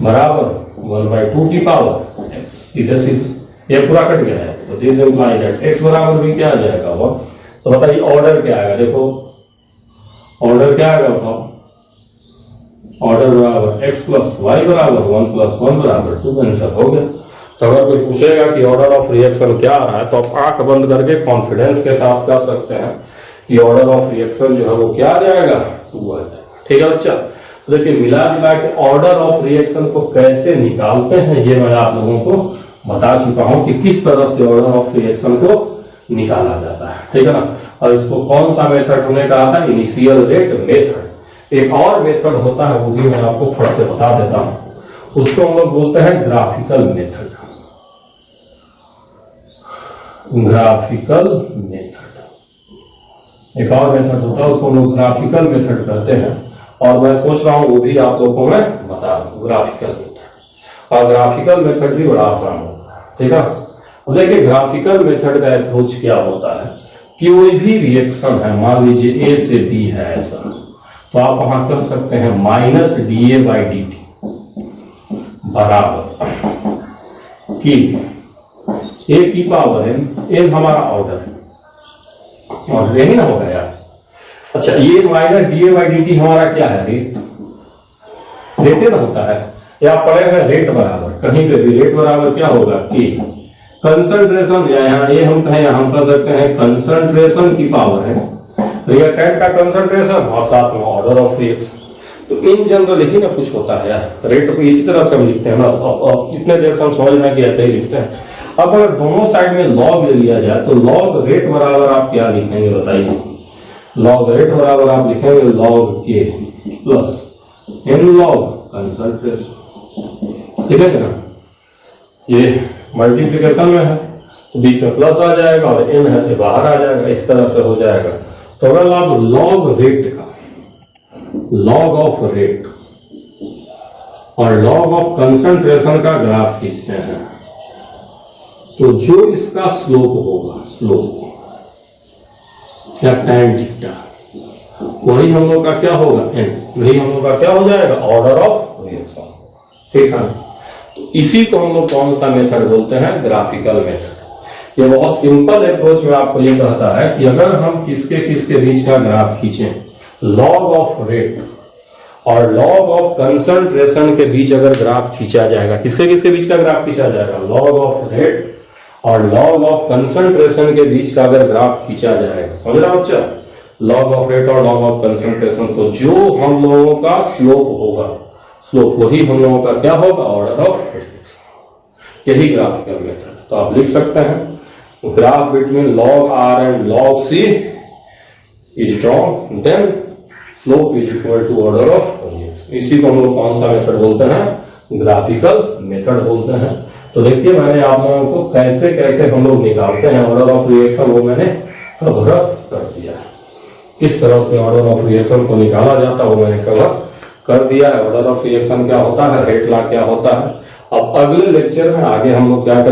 बराबर 1/2 की पावर x, सीधे सीधे ये पूरा कट गया है। तो दिस इंप्लाइज दैट x बराबर भी क्या आ जाएगा 1। तो बताइए ऑर्डर क्या आएगा, देखो ऑर्डर क्या आएगा बताओ, ऑर्डर बराबर x प्लस y बराबर 1 + 1 बराबर 2, आंसर हो गया। तो अगर कोई पूछेगा कि ऑर्डर ऑफ रिएक्शन क्या आ रहा है, तो आप आंख बंद करके कॉन्फिडेंस के साथ कह सकते हैं कि ऑर्डर ऑफ रिएक्शन जो है वो क्या आ जाएगा, 2 आ जाएगा। ठीक है बच्चा, तो देखिए मिला जुला के ऑर्डर ऑफ रिएक्शन को कैसे निकालते हैं ये मैं आप लोगों को बता चुका हूं कि किस तरह से ऑर्डर ऑफ रिएक्शन को निकाला जाता है, ठीक है ना। और इसको कौन सा मेथड हमने कहा था, इनिशियल रेट मेथड। एक और मेथड होता है, वो भी मैं आपको फट से बता देता हूं, उसको हम लोग बोलते हैं ग्राफिकल मेथड। ग्राफिकल मेथड एक और मेथड होता है, उसको हम लोग ग्राफिकल मेथड कहते हैं, और मैं सोच रहा हूं वो भी आप लोगों को मैं बता दूं ग्राफिकल मेथड। और ग्राफिकल मेथड भी बड़ा आसान होता है, ठीक है। देखिए ग्राफिकल मेथड का अप्रोच क्या होता है, कि कोई भी रिएक्शन है, मान लीजिए A से B है ऐसा, तो आप वहां कर सकते हैं -dA/dt बराबर कि A की पावर n हमारा ऑर्डर है, और यही ना होगा यार। अच्छा, ये -dA/dt हमारा क्या है, रेट ना होता है, या पड़ेगा रेट बराबर, कहीं पे भी रेट बराबर क्या होगा कि कंसंट्रेशन, या यहाँ ये हम कहें, हम कर सकते हैं कंसंट्रेशन की पावर है रिएक्टेंट का कंसंट्रेशन और साथ में ऑर्डर ऑफ रिएक्शन। तो इन जनरल ही ना कुछ होता है यार, रेट को इसी तरह से हम लिखते हैं ना, इतने देर से हम समझना कि ऐसे ही लिखते हैं। अब अगर दोनों साइड में लॉग ले लिया जाए तो लॉग रेट बराबर आप क्या लिखेंगे बताइए, लॉग रेट बराबर आप लिखेंगे लॉग के प्लस एन लॉग कंसंट्रेशन, ठीक है ना। ये मल्टीप्लिकेशन में है तो बीच में प्लस आ जाएगा, और एन है तो बाहर आ जाएगा, इस तरह से हो जाएगा। तो अगर आप लॉग रेट का, लॉग ऑफ रेट और लॉग ऑफ कंसंट्रेशन का ग्राफ खींचते हैं, तो जो इसका स्लोप होगा, स्लोप या tan थीटा, वही हम लोग का क्या होगा n, वही हम लोग का क्या हो जाएगा ऑर्डर ऑफ रिएक्शन, ठीक है। तो इसी को हम लोग कौन सा मेथड बोलते हैं, ग्राफिकल मेथड। ये बहुत सिंपल अप्रोच में आपको ये कहता है कि अगर हम किसके किसके बीच का ग्राफ खींचें, लॉग ऑफ रेट और लॉग ऑफ कंसंट्रेशन के बीच अगर ग्राफ खींचा जाएगा, किसके किसके बीच का ग्राफ खींचा जाएगा, लॉग ऑफ रेट और लॉग ऑफ कंसंट्रेशन के बीच का अगर ग्राफ खींचा जाएगा, समझ रहा बच्चा, लॉग ऑफ रेट और लॉग ऑफ कंसंट्रेशन, तो जो हम लोगों का स्लोप होगा, स्लोप वही हम लोगों का क्या होगा, ऑर्डर ऑफ रिएक्शन। यही ग्राफिकल मेथड। तो आप लिख सकते हैं graph between log R and log C is drawn, then slope is equal to order of reaction. इसी को हम लोग कौन सा मेथड बोलते हैं, ग्राफिकल मेथड बोलते हैं। तो देखिए मैंने आप लोगों को कैसे कैसे हम लोग निकालते हैं ऑर्डर ऑफ रिएक्शन, वो मैंने कवर कर दिया है। किस तरह से ऑर्डर ऑफ रिएक्शन को निकाला जाता है वो मैंने कवर कर दिया है। ऑर्डर ऑफ रिएक्शन क्या होता है, रेट लॉ क्या होता है। अब अगले लेक्चर में आगे हम लोग क्या करें,